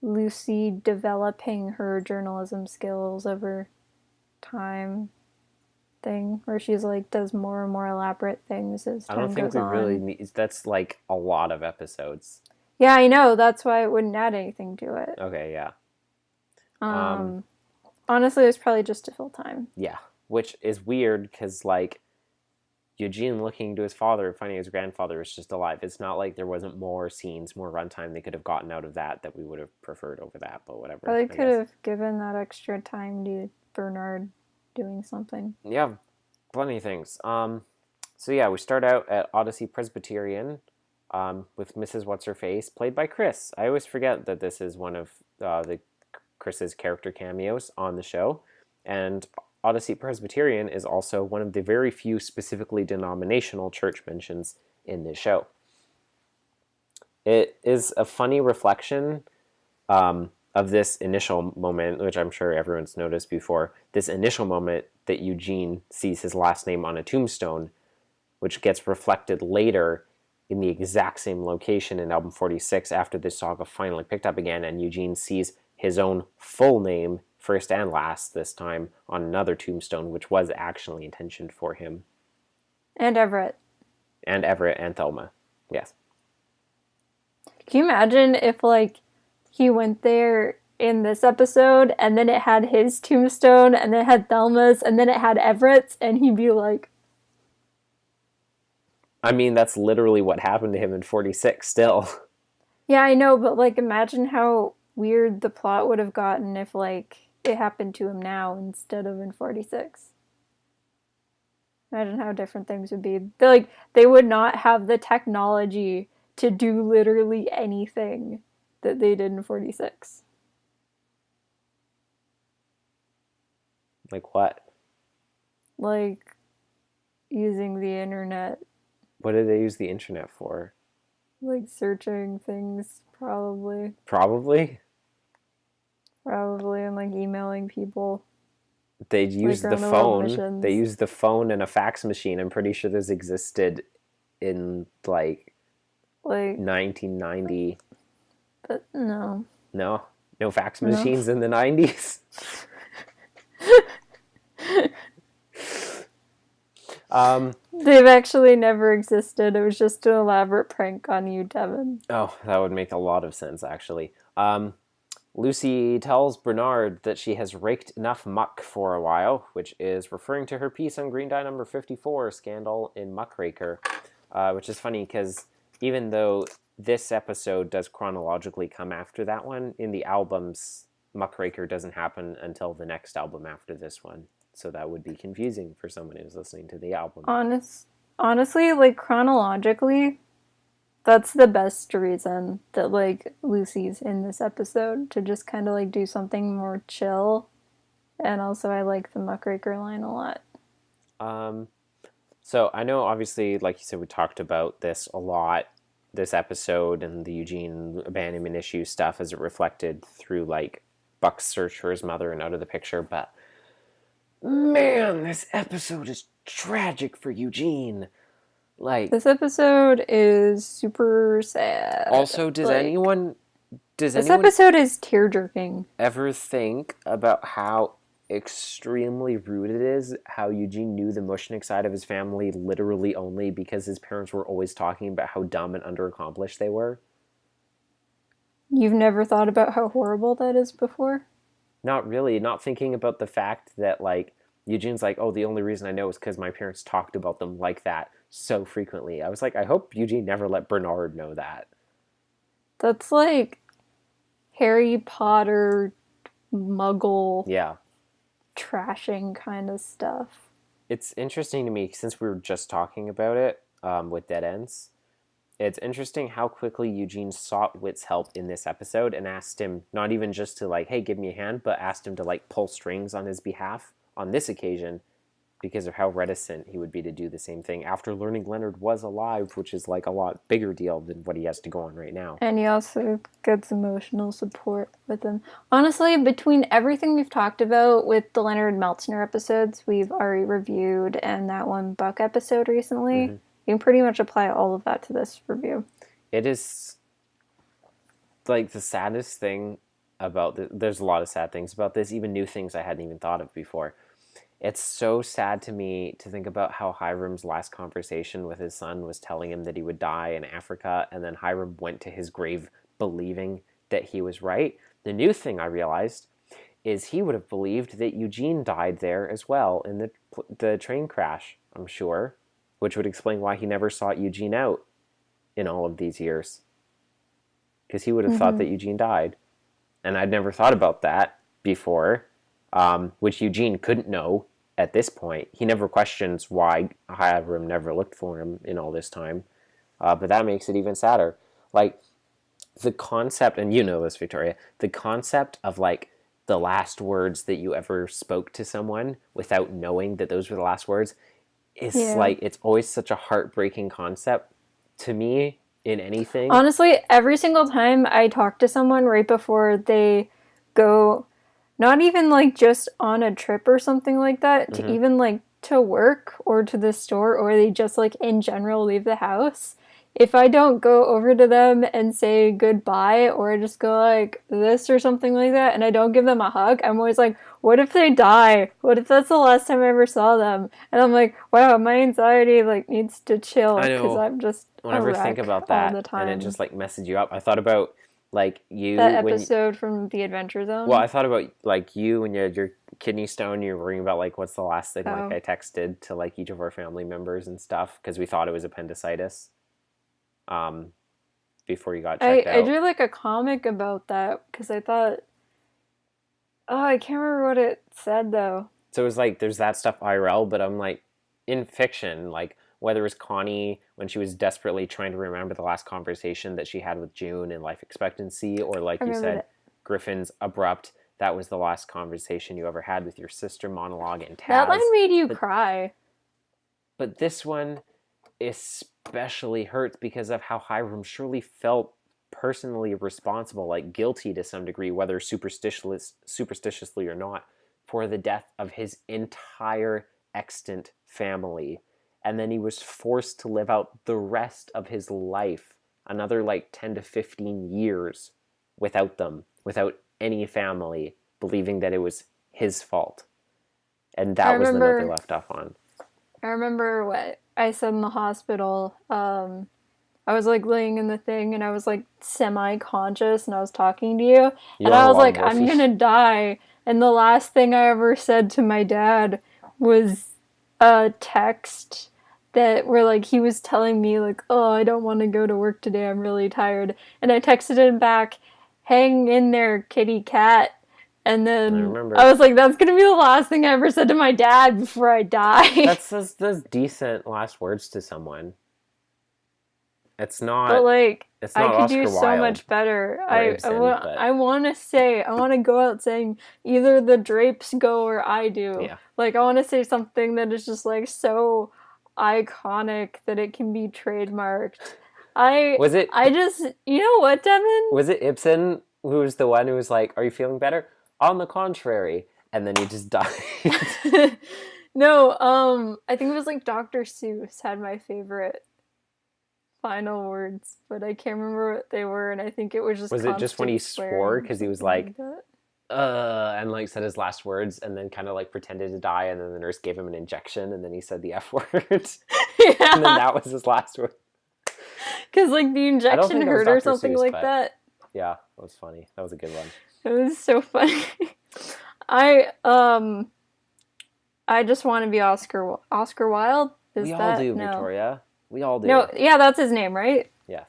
Lucy developing her journalism skills over time thing, where she's like does more and more elaborate things as time I don't think goes we on. really need. That's like a lot of episodes. Yeah, I know. That's why it wouldn't add anything to it. Okay, yeah. Honestly, it was probably just to fill time. Yeah, which is weird because like Eugene looking to his father, finding his grandfather is just alive. It's not like there wasn't more scenes, more runtime they could have gotten out of that we would have preferred over that, but whatever. Probably could have given that extra time to Bernard doing something. Yeah, plenty of things. So yeah, we start out at Odyssey Presbyterian with Mrs. What's-Her-Face, played by Chris. I always forget that this is one of the Chris's character cameos on the show. And Odyssey Presbyterian is also one of the very few specifically denominational church mentions in this show. It is a funny reflection of this initial moment, which I'm sure everyone's noticed before, this initial moment that Eugene sees his last name on a tombstone, which gets reflected later in the exact same location in album 46 after this saga finally picked up again, and Eugene sees his own full name, first and last this time, on another tombstone, which was actually intentioned for him. And Everett. And Everett and Thelma, yes. Can you imagine if, like, he went there in this episode, and then it had his tombstone, and then it had Thelma's, and then it had Everett's, and he'd be like... I mean, that's literally what happened to him in 46 still. Yeah, I know, but, like, imagine how weird the plot would have gotten if, like, it happened to him now instead of in 46. Imagine how different things would be. They would not have the technology to do literally anything that they did in 46. Like what? Like, using the internet. What did they use the internet for? Like, searching things, probably. Probably? Probably, and, like, emailing people. They used the phone. They used the phone and a fax machine. I'm pretty sure this existed in, like 1990. But no. No fax machines in the 90s? They've actually never existed. It was just an elaborate prank on you, Devin. Oh, that would make a lot of sense, actually. Lucy tells Bernard that she has raked enough muck for a while, which is referring to her piece on Green Dye number 54, Scandal in Muckraker, which is funny because even though this episode does chronologically come after that one, in the albums, Muckraker doesn't happen until the next album after this one. So that would be confusing for someone who's listening to the album. Honestly, like, chronologically, that's the best reason that, like, Lucy's in this episode, to just kind of, like, do something more chill. And also, I like the Muckraker line a lot. So I know, obviously, like you said, we talked about this a lot, this episode, and the Eugene abandonment issue stuff as it reflected through, like, Buck's search for his mother and Out of the Picture, but man, this episode is tragic for Eugene. Like, this episode is super sad. Also, does anyone Does This anyone episode is tear-jerking. ever think about how extremely rude it is how Eugene knew the Mushnick side of his family literally only because his parents were always talking about how dumb and underaccomplished they were? You've never thought about how horrible that is before? Not really. Not thinking about the fact that, like, Eugene's like, oh, the only reason I know is because my parents talked about them like that so frequently. I was like, I hope Eugene never let Bernard know that. That's like Harry Potter muggle Yeah. trashing kind of stuff. It's interesting to me, since we were just talking about it with Dead Ends, it's interesting how quickly Eugene sought Whit's help in this episode and asked him not even just to, like, hey, give me a hand, but asked him to, like, pull strings on his behalf on this occasion because of how reticent he would be to do the same thing after learning Leonard was alive, which is, like, a lot bigger deal than what he has to go on right now. And he also gets emotional support with him. Honestly, between everything we've talked about with the Leonard Meltzner episodes we've already reviewed and that one Buck episode recently, you can pretty much apply all of that to this review. It is, like, the saddest thing about this. There's a lot of sad things about this, even new things I hadn't even thought of before. It's so sad to me to think about how Hiram's last conversation with his son was telling him that he would die in Africa, and then Hiram went to his grave believing that he was right. The new thing I realized is he would have believed that Eugene died there as well in the train crash, I'm sure, which would explain why he never sought Eugene out in all of these years. Because he would have thought that Eugene died. And I'd never thought about that before, which Eugene couldn't know at this point. He never questions why Hiram never looked for him in all this time. But that makes it even sadder. Like, the concept, and you know this, Victoria, the concept of, like, the last words that you ever spoke to someone without knowing that those were the last words is, like, it's always such a heartbreaking concept to me in anything. Honestly, every single time I talk to someone right before they go, not even like just on a trip or something like that, to even like to work or to the store, or they just like in general leave the house, if I don't go over to them and say goodbye, or I just go like this or something like that, and I don't give them a hug, I'm always like, what if they die? What if that's the last time I ever saw them? And I'm like, wow, my anxiety like needs to chill because I'm just whenever I think about that and it just like messes you up. I thought about like you that episode from The Adventure Zone. Well, I thought about like you when you had your kidney stone. You're worrying about like what's the last thing like I texted to like each of our family members and stuff because we thought it was appendicitis. Before you got checked out. I drew like a comic about that because I thought, I can't remember what it said though. So it was like there's that stuff IRL, but I'm like in fiction, like whether it was Connie when she was desperately trying to remember the last conversation that she had with June in life expectancy, or like you said, Griffin's abrupt. That was the last conversation you ever had with your sister monologue and Taz. That line made you cry. But this one especially hurts because of how Hiram surely felt personally responsible, like guilty to some degree, whether superstitiously or not, for the death of his entire extant family. And then he was forced to live out the rest of his life, another like 10 to 15 years without them, without any family, believing that it was his fault. And that was the note they left off on. I remember what I said in the hospital. I was like laying in the thing and I was like semi-conscious and I was talking to you. And I was like, I'm gonna die. And the last thing I ever said to my dad was a text that where like he was telling me like, oh, I don't want to go to work today, I'm really tired. And I texted him back, hang in there, kitty cat. And then I was like, that's gonna be the last thing I ever said to my dad before I die. That's decent last words to someone. It's not. But like, it's not I could Oscar do so Wilde much better. Ibsen, I want to go out saying either the drapes go or I do. Yeah. Like I want to say something that is just like so iconic that it can be trademarked. I just, you know what, Devin? Was it Ibsen who was the one who was like, are you feeling better? On the contrary. And then he just died. No, I think it was like Dr. Seuss had my favorite final words, but I can't remember what they were, and I think it was just Was it just when he constant swore? swearing, Because he was something like, that. and like said his last words and then kind of like pretended to die, and then the nurse gave him an injection and then he said the F word. Yeah. And then that was his last word. Because, like, the injection think that was hurt or Dr. something Seuss, like but- that. Yeah, that was funny. That was a good one. It was so funny. I just want to be Oscar Wilde. Is We all that do, no? Victoria. We all do. No, yeah, that's his name, right? Yeah.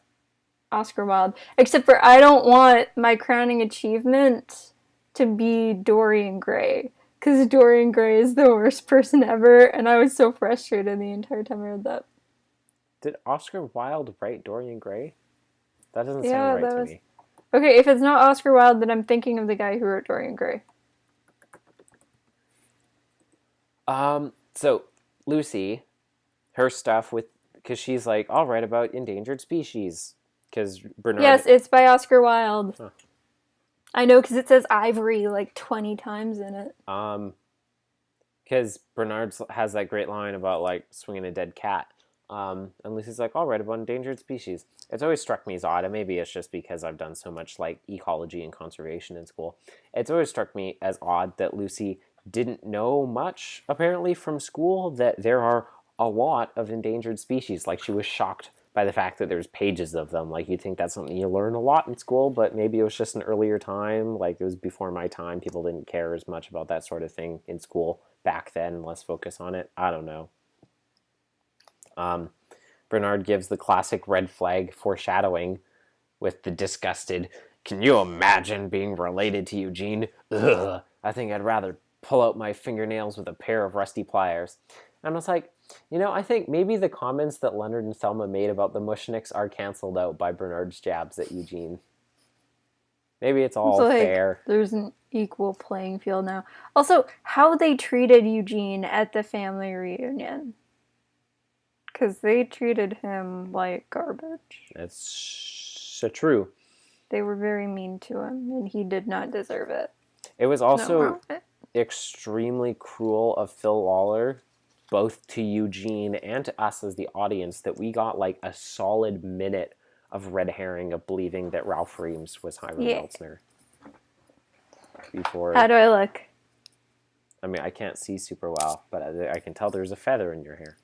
Oscar Wilde. Except for I don't want my crowning achievement to be Dorian Gray. Because Dorian Gray is the worst person ever, and I was so frustrated the entire time I read that. Did Oscar Wilde write Dorian Gray? That doesn't Yeah, sound right that to was- me. Okay, if it's not Oscar Wilde, then I'm thinking of the guy who wrote Dorian Gray. So Lucy, her stuff with, because she's like, I'll write about endangered species. Because Bernard. Yes, it's by Oscar Wilde. Huh. I know, because it says ivory like 20 times in it. Because Bernard has that great line about like swinging a dead cat. And Lucy's like, I'll write about endangered species. It's always struck me as odd, and maybe it's just because I've done so much like ecology and conservation in school. It's always struck me as odd that Lucy didn't know much, apparently, from school, that there are a lot of endangered species. Like, she was shocked by the fact that there's pages of them. Like, you'd think that's something you learn a lot in school, but maybe it was just an earlier time. Like, it was before my time. People didn't care as much about that sort of thing in school back then, less focus on it. I don't know. Bernard gives the classic red flag foreshadowing with the disgusted, "Can you imagine being related to Eugene? Ugh, I think I'd rather pull out my fingernails with a pair of rusty pliers." And I was like, I think maybe the comments that Leonard and Thelma made about the Mushniks are canceled out by Bernard's jabs at Eugene. Maybe it's all So, like, fair. There's an equal playing field now. Also, how they treated Eugene at the family reunion. Because they treated him like garbage. That's so true. They were very mean to him, and he did not deserve it. It was also No. extremely cruel of Phil Lawler, both to Eugene and to us as the audience, that we got like a solid minute of red herring of believing that Ralph Reams was Hiram Meltzner. Before, How do I look? I mean, I can't see super well, but I can tell there's a feather in your hair.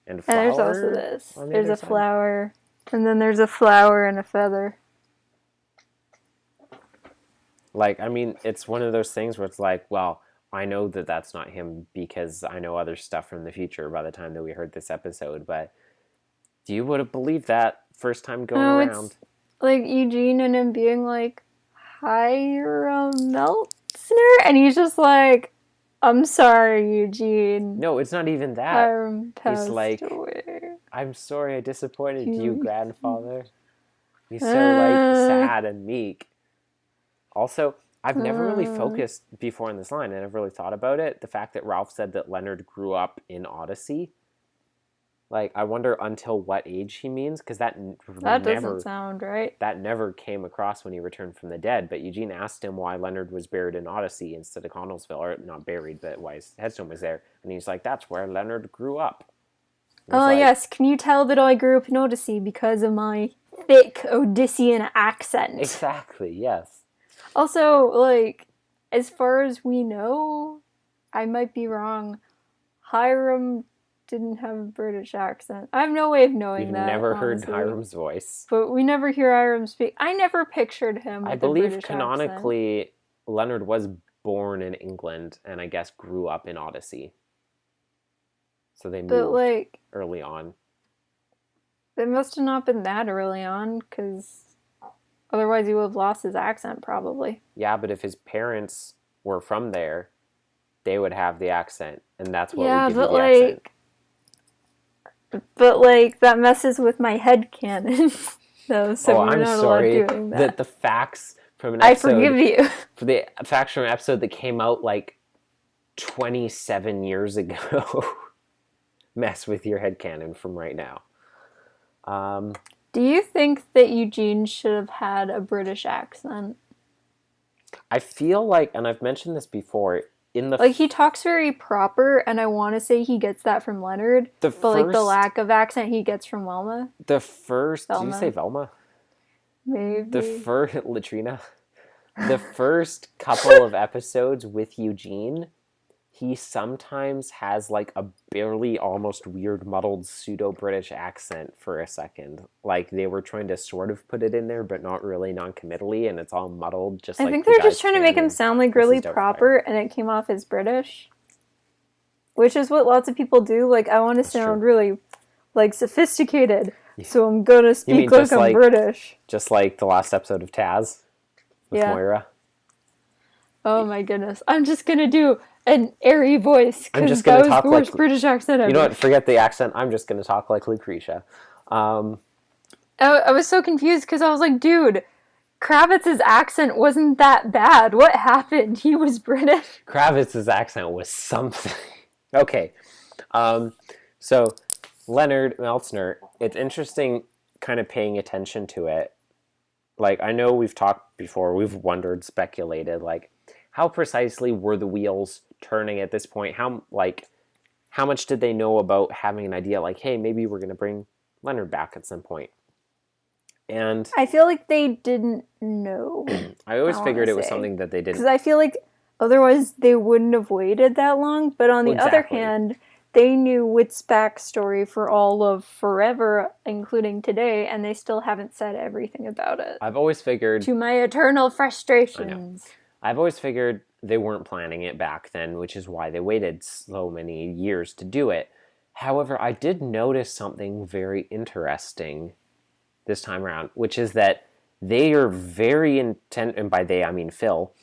And a And there's flower also this. on the There's other a side. flower, and then there's a flower and a feather. Like, I mean, it's one of those things where it's like, well, I know that that's not him because I know other stuff from the future by the time that we heard this episode, but you would have believed that first time going No, around. it's like Eugene and him being like, Hiram Meltzner? And he's just like, I'm sorry, Eugene. No, it's not even that. Hiram passed like, away. I'm sorry I disappointed you, You- grandfather. He's so, like, sad and meek. Also, I've never really focused before in this line, and I've really thought about it. The fact that Ralph said that Leonard grew up in Odyssey. Like, I wonder until what age he means, because that That never doesn't sound right. that never came across when he returned from the dead. But Eugene asked him why Leonard was buried in Odyssey instead of Connellsville, or not buried, but why his headstone was there. And he's like, that's where Leonard grew up. And Oh, it's like, yes. Can you tell that I grew up in Odyssey because of my thick Odyssean accent? Exactly, yes. Also, like, as far as we know, I might be wrong, Hiram didn't have a British accent. I have no way of knowing You've that. never heard honestly. Hiram's voice. But we never hear Hiram speak. I never pictured him with I a believe British canonically Leonard was born in England and I guess grew up in Odyssey. So they accent. But, moved like, early on. it must have not been that early on, because otherwise he would have lost his accent, probably. Yeah, but if his parents were from there, they would have the accent, and that's what Yeah, would give but, you the accent. that messes with my headcanon. No, so we're I'm not sorry allowed doing that. that the facts from an I episode, forgive you. for the facts from an episode that came out like 27 years ago mess with your headcanon from right now. Do you think that Eugene should have had a British accent? I feel like, and I've mentioned this before, in the Like, he talks very proper, and I want to say he gets that from Leonard, but like the lack of accent he gets from Velma. Did you say Velma. Velma? Maybe. Latrina. The first couple of episodes with Eugene, he sometimes has like a barely almost weird muddled pseudo-British accent for a second. Like they were trying to sort of put it in there, but not really non-committally, and it's all muddled. Just I like think the they're guys just trying to make him sound like really proper, and it came off as British. Which is what lots of people do. Like, I want to sound really, like, sophisticated, so I'm gonna speak like I'm British. Just like the last episode of Taz with Moira. Oh my goodness. I'm just gonna do an airy voice, because that was the worst British accent ever. You know what? Forget the accent. I'm just gonna talk like Lucretia. I was so confused, because I was like, dude, Kravitz's accent wasn't that bad. What happened? He was British. Kravitz's accent was something. Okay. So Leonard Meltzner, it's interesting kind of paying attention to it. Like, I know we've talked before, we've wondered, speculated, like, how precisely were the wheels turning at this point? How much did they know about having an idea like, hey, maybe we're going to bring Leonard back at some point? And I feel like they didn't know. I always figured it was something that they didn't. Because I feel like otherwise they wouldn't have waited that long. But on the other hand, they knew Wit's backstory for all of forever, including today, and they still haven't said everything about it. I've always figured... To my eternal frustrations. I've always figured they weren't planning it back then, which is why they waited so many years to do it. However, I did notice something very interesting this time around, which is that they are very intent, and by they I mean Phil,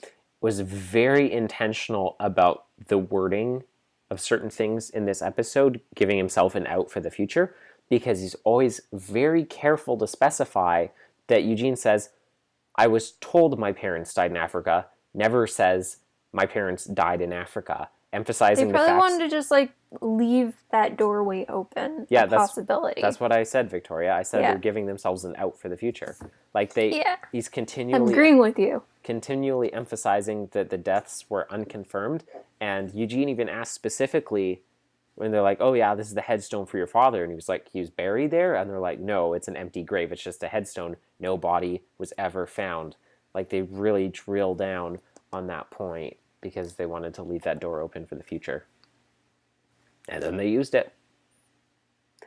was very intentional about the wording of certain things in this episode, giving himself an out for the future, because he's always very careful to specify that Eugene says, I was told my parents died in Africa, never says my parents died in Africa, emphasizing the facts. They probably wanted to just, like, leave that doorway open, possibility. That's what I said, Victoria. I said they're giving themselves an out for the future. Like, he's continually... I'm agreeing with you. Continually emphasizing that the deaths were unconfirmed, and Eugene even asked specifically when they're like, oh yeah, this is the headstone for your father, and he was like, he was buried there? And they're like, no, it's an empty grave, it's just a headstone, no body was ever found. Like, they really drill down on that point because they wanted to leave that door open for the future. And then they used it.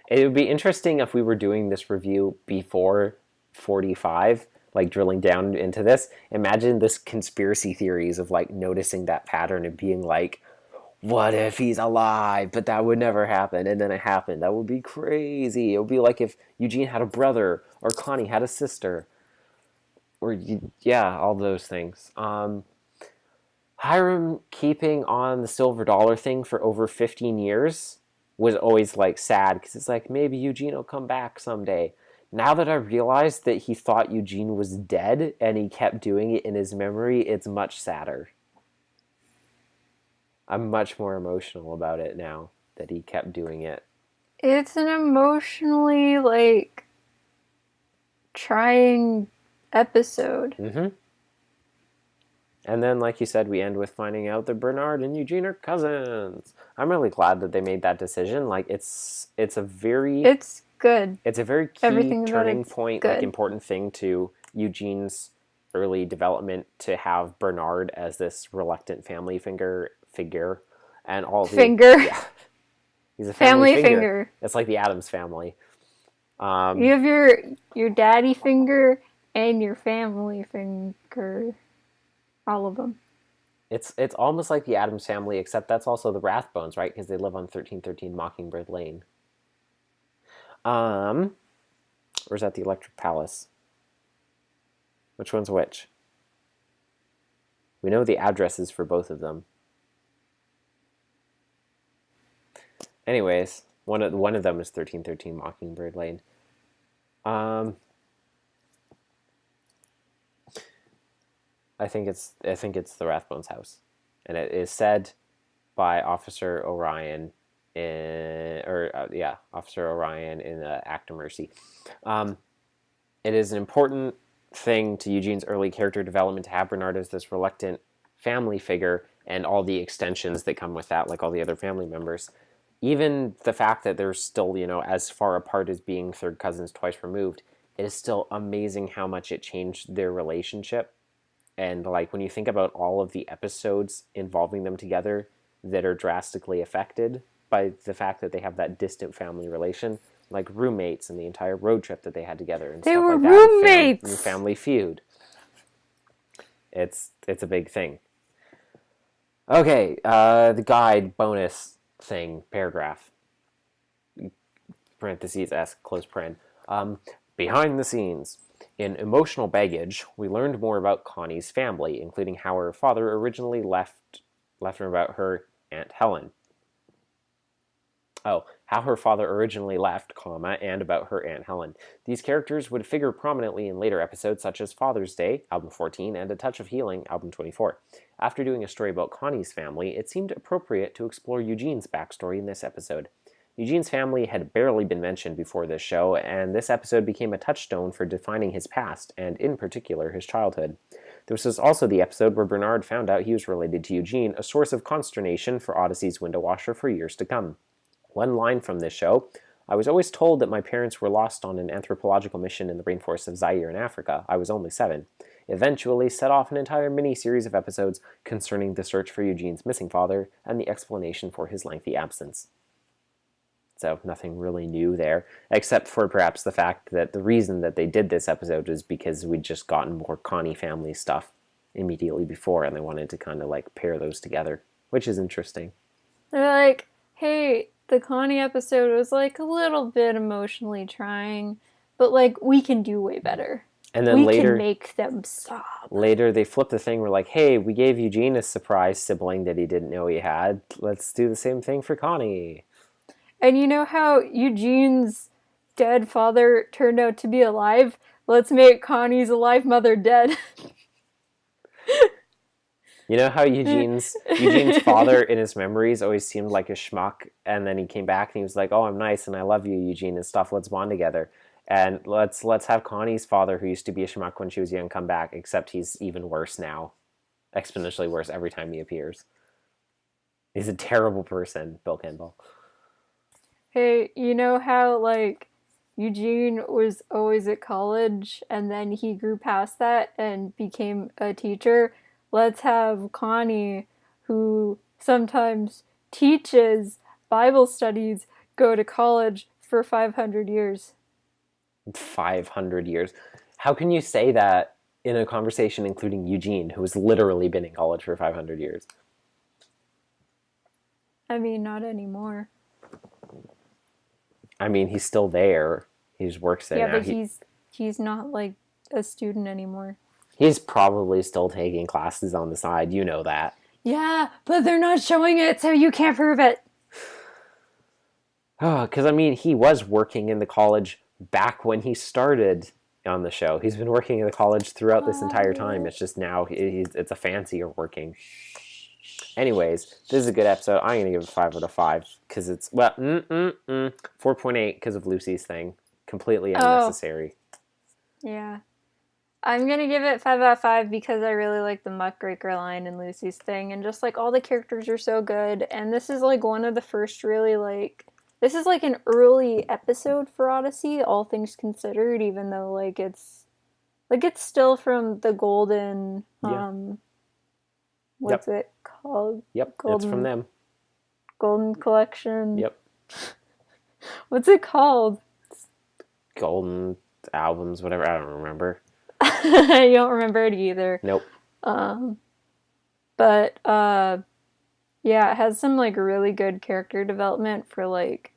It would be interesting if we were doing this review before 45, like drilling down into this. Imagine this conspiracy theories of like noticing that pattern and being like, what if he's alive? But that would never happen. And then it happened. That would be crazy. It would be like if Eugene had a brother or Connie had a sister. Or, all those things. Hiram keeping on the silver dollar thing for over 15 years was always like sad, because it's like, maybe Eugene will come back someday. Now that I realized that he thought Eugene was dead and he kept doing it in his memory, it's much sadder. I'm much more emotional about it now that he kept doing it. It's an emotionally, like, trying episode. Mm-hmm. And then, like you said, we end with finding out that Bernard and Eugene are cousins. I'm really glad that they made that decision. Like, it's a very... It's good. It's a very key turning point, like, important thing to Eugene's early development, to have Bernard as this reluctant family figure. And all the... Yeah. He's a family figure. It's like the Addams Family. You have your daddy finger and your family finger. All of them. It's almost like the Addams Family, except that's also the Rathbones, right? Because they live on 1313 Mockingbird Lane. Or is that the Electric Palace? Which one's which? We know the addresses for both of them. Anyways, one of them is 1313 Mockingbird Lane. I think it's the Rathbones' house, and it is said by Officer Orion Officer Orion in Act of Mercy. It is an important thing to Eugene's early character development to have Bernard as this reluctant family figure, and all the extensions that come with that, like all the other family members. Even the fact that they're still, as far apart as being third cousins twice removed, it is still amazing how much it changed their relationship. And like when you think about all of the episodes involving them together that are drastically affected by the fact that they have that distant family relation, like roommates and the entire road trip that they had together and They stuff were like that. roommates! And family feud. It's a big thing. Okay, the guide bonus thing, paragraph. Parentheses S, close paren. Behind the scenes. In Emotional Baggage, we learned more about Connie's family, including how her father originally left her about her Aunt Helen. How her father originally left, and about her Aunt Helen. These characters would figure prominently in later episodes such as Father's Day, album 14, and A Touch of Healing, album 24. After doing a story about Connie's family, it seemed appropriate to explore Eugene's backstory in this episode. Eugene's family had barely been mentioned before this show, and this episode became a touchstone for defining his past, and in particular, his childhood. This was also the episode where Bernard found out he was related to Eugene, a source of consternation for Odyssey's window washer for years to come. One line from this show: I was always told that my parents were lost on an anthropological mission in the rainforests of Zaire in Africa. I was only 7. Eventually set off an entire mini-series of episodes concerning the search for Eugene's missing father and the explanation for his lengthy absence. So nothing really new there, except for perhaps the fact that the reason that they did this episode is because we'd just gotten more Connie family stuff immediately before, and they wanted to kind of like pair those together, which is interesting. They're like, hey, the Connie episode was like a little bit emotionally trying, but like we can do way better. And then we can make them sob. Later, they flip the thing. We're like, hey, we gave Eugene a surprise sibling that he didn't know he had. Let's do the same thing for Connie. And you know how Eugene's dead father turned out to be alive? Let's make Connie's alive mother dead. You know how Eugene's father in his memories always seemed like a schmuck, and then he came back and he was like, oh, I'm nice and I love you, Eugene, and stuff. Let's bond together. And let's have Connie's father, who used to be a schmuck when she was young, come back, except he's even worse now. Exponentially worse every time he appears. He's a terrible person, Bill Kendall. Hey, you know how, like, Eugene was always at college, and then he grew past that and became a teacher? Let's have Connie, who sometimes teaches Bible studies, go to college for 500 years. 500 years. How can you say that in a conversation including Eugene, who has literally been in college for 500 years? I mean, not anymore. I mean, he's still there. He just works there now. Yeah, but he's not, like, a student anymore. He's probably still taking classes on the side. You know that. Yeah, but they're not showing it, so you can't prove it. Because, I mean, he was working in the college back when he started on the show. He's been working in the college throughout this entire time. It's just now it's a fancier working. Anyways, this is a good episode. I'm going to give it 5 out of 5 because it's, 4.8 because of Lucy's thing. Completely unnecessary. Yeah. I'm going to give it 5 out of 5 because I really like the muckraker line in Lucy's thing, and just like all the characters are so good, and this is like one of the first really like, this is like an early episode for Odyssey, all things considered, even though like it's still from the golden, what's it called? Yep, it's from them. Golden Collection. Yep. What's it called? Golden albums, whatever, I don't remember. I don't remember it either. Nope. But yeah, it has some like really good character development for like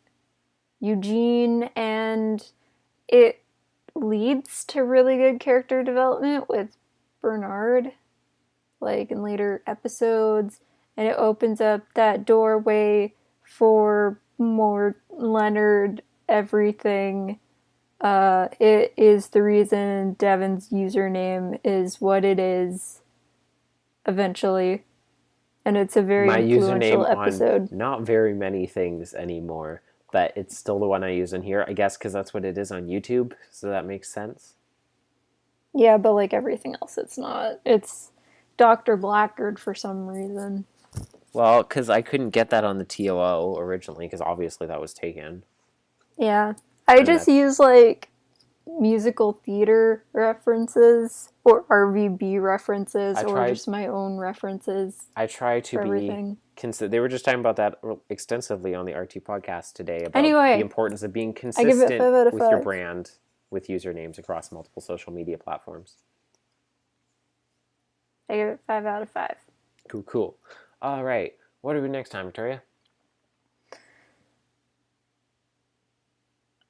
Eugene, and it leads to really good character development with Bernard, like in later episodes, and it opens up that doorway for more Leonard everything. It is the reason Devon's username is what it is eventually. And it's a very influential episode. On not very many things anymore, but it's still the one I use in here, I guess, because that's what it is on YouTube, so that makes sense. Yeah, but like everything else, it's not. It's Dr. Blackguard for some reason. Well, because I couldn't get that on the TOO originally, because obviously that was taken. Yeah. I just use, like, musical theater references, or RVB references, or just my own references. I try to be consistent. They were just talking about that extensively on the RT podcast today, about the importance of being consistent with your brand with usernames across multiple social media platforms. I give it 5 out of 5. Cool. All right. What do we do next time, Victoria?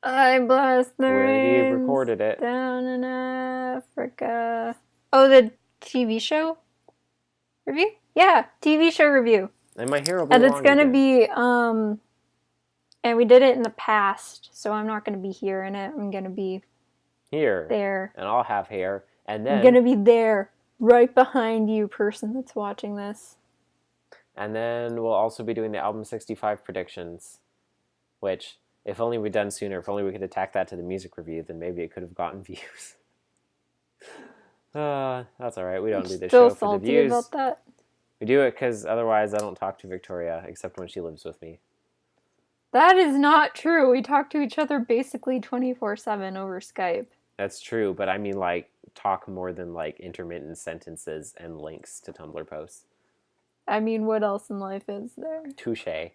I bless the rains you recorded it. Down in Africa. Oh, the TV show review? Yeah, TV show review. And my hair will be and it's going to be, and we did it in the past, so I'm not going to be here in it. I'm going to be there. And I'll have hair. And then I'm going to be there, right behind you, person that's watching this. And then we'll also be doing the album 65 predictions, which, if only we'd done sooner, if only we could attack that to the music review, then maybe it could have gotten views. That's all right. We don't do this show for the views. About that? We do it because otherwise I don't talk to Victoria, except when she lives with me. That is not true. We talk to each other basically 24/7 over Skype. That's true, but I mean, like, talk more than, like, intermittent sentences and links to Tumblr posts. I mean, what else in life is there? Touché.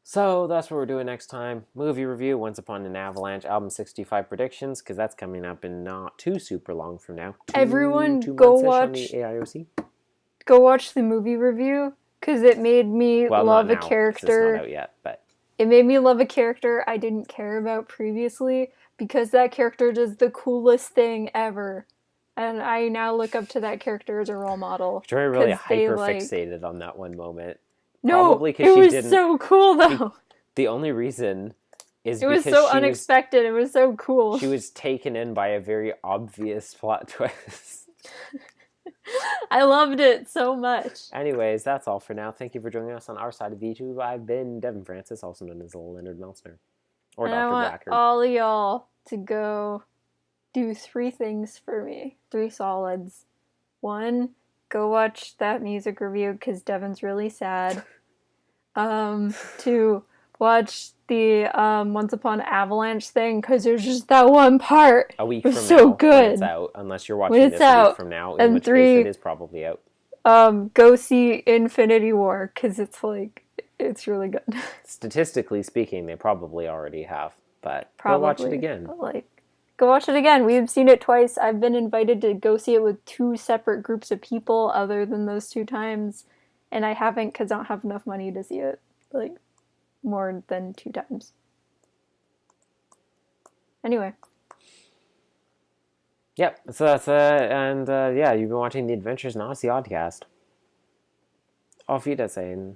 So, that's what we're doing next time. Movie review, Once Upon an Avalanche, album 65 predictions, because that's coming up in not too super long from now. Everyone go watch on the AIOC. Go watch the movie review, because it made me love a character. It's not out yet, but it made me love a character I didn't care about previously, because that character does the coolest thing ever. And I now look up to that character as a role model. Victoria really hyper-fixated on that one moment. No, it was so cool, though. The only reason is because it was so unexpected. It was so cool. She was taken in by a very obvious plot twist. I loved it so much. Anyways, that's all for now. Thank you for joining us on our side of YouTube. I've been Devin Francis, also known as Leonard Meltzner. Or and Dr. I want Blackard. all of y'all to go do 3 things for me. 3 solids. 1, go watch that music review because Devin's really sad. 2, watch the Once Upon an Avalanche thing because there's just that one part. A week from now. So good. When it's out, unless you're watching this a week from now, in which case it is probably out. Go see Infinity War because it's like, it's really good. Statistically speaking, they probably already have, but go watch it again. Go watch it again. We've seen it twice. I've been invited to go see it with 2 separate groups of people other than those 2 times. And I haven't because I don't have enough money to see it, like, more than 2 times. Anyway. Yep, so that's it. And yeah, you've been watching The Adventures in Odyssey Oddcast. Auf Wiedersehen.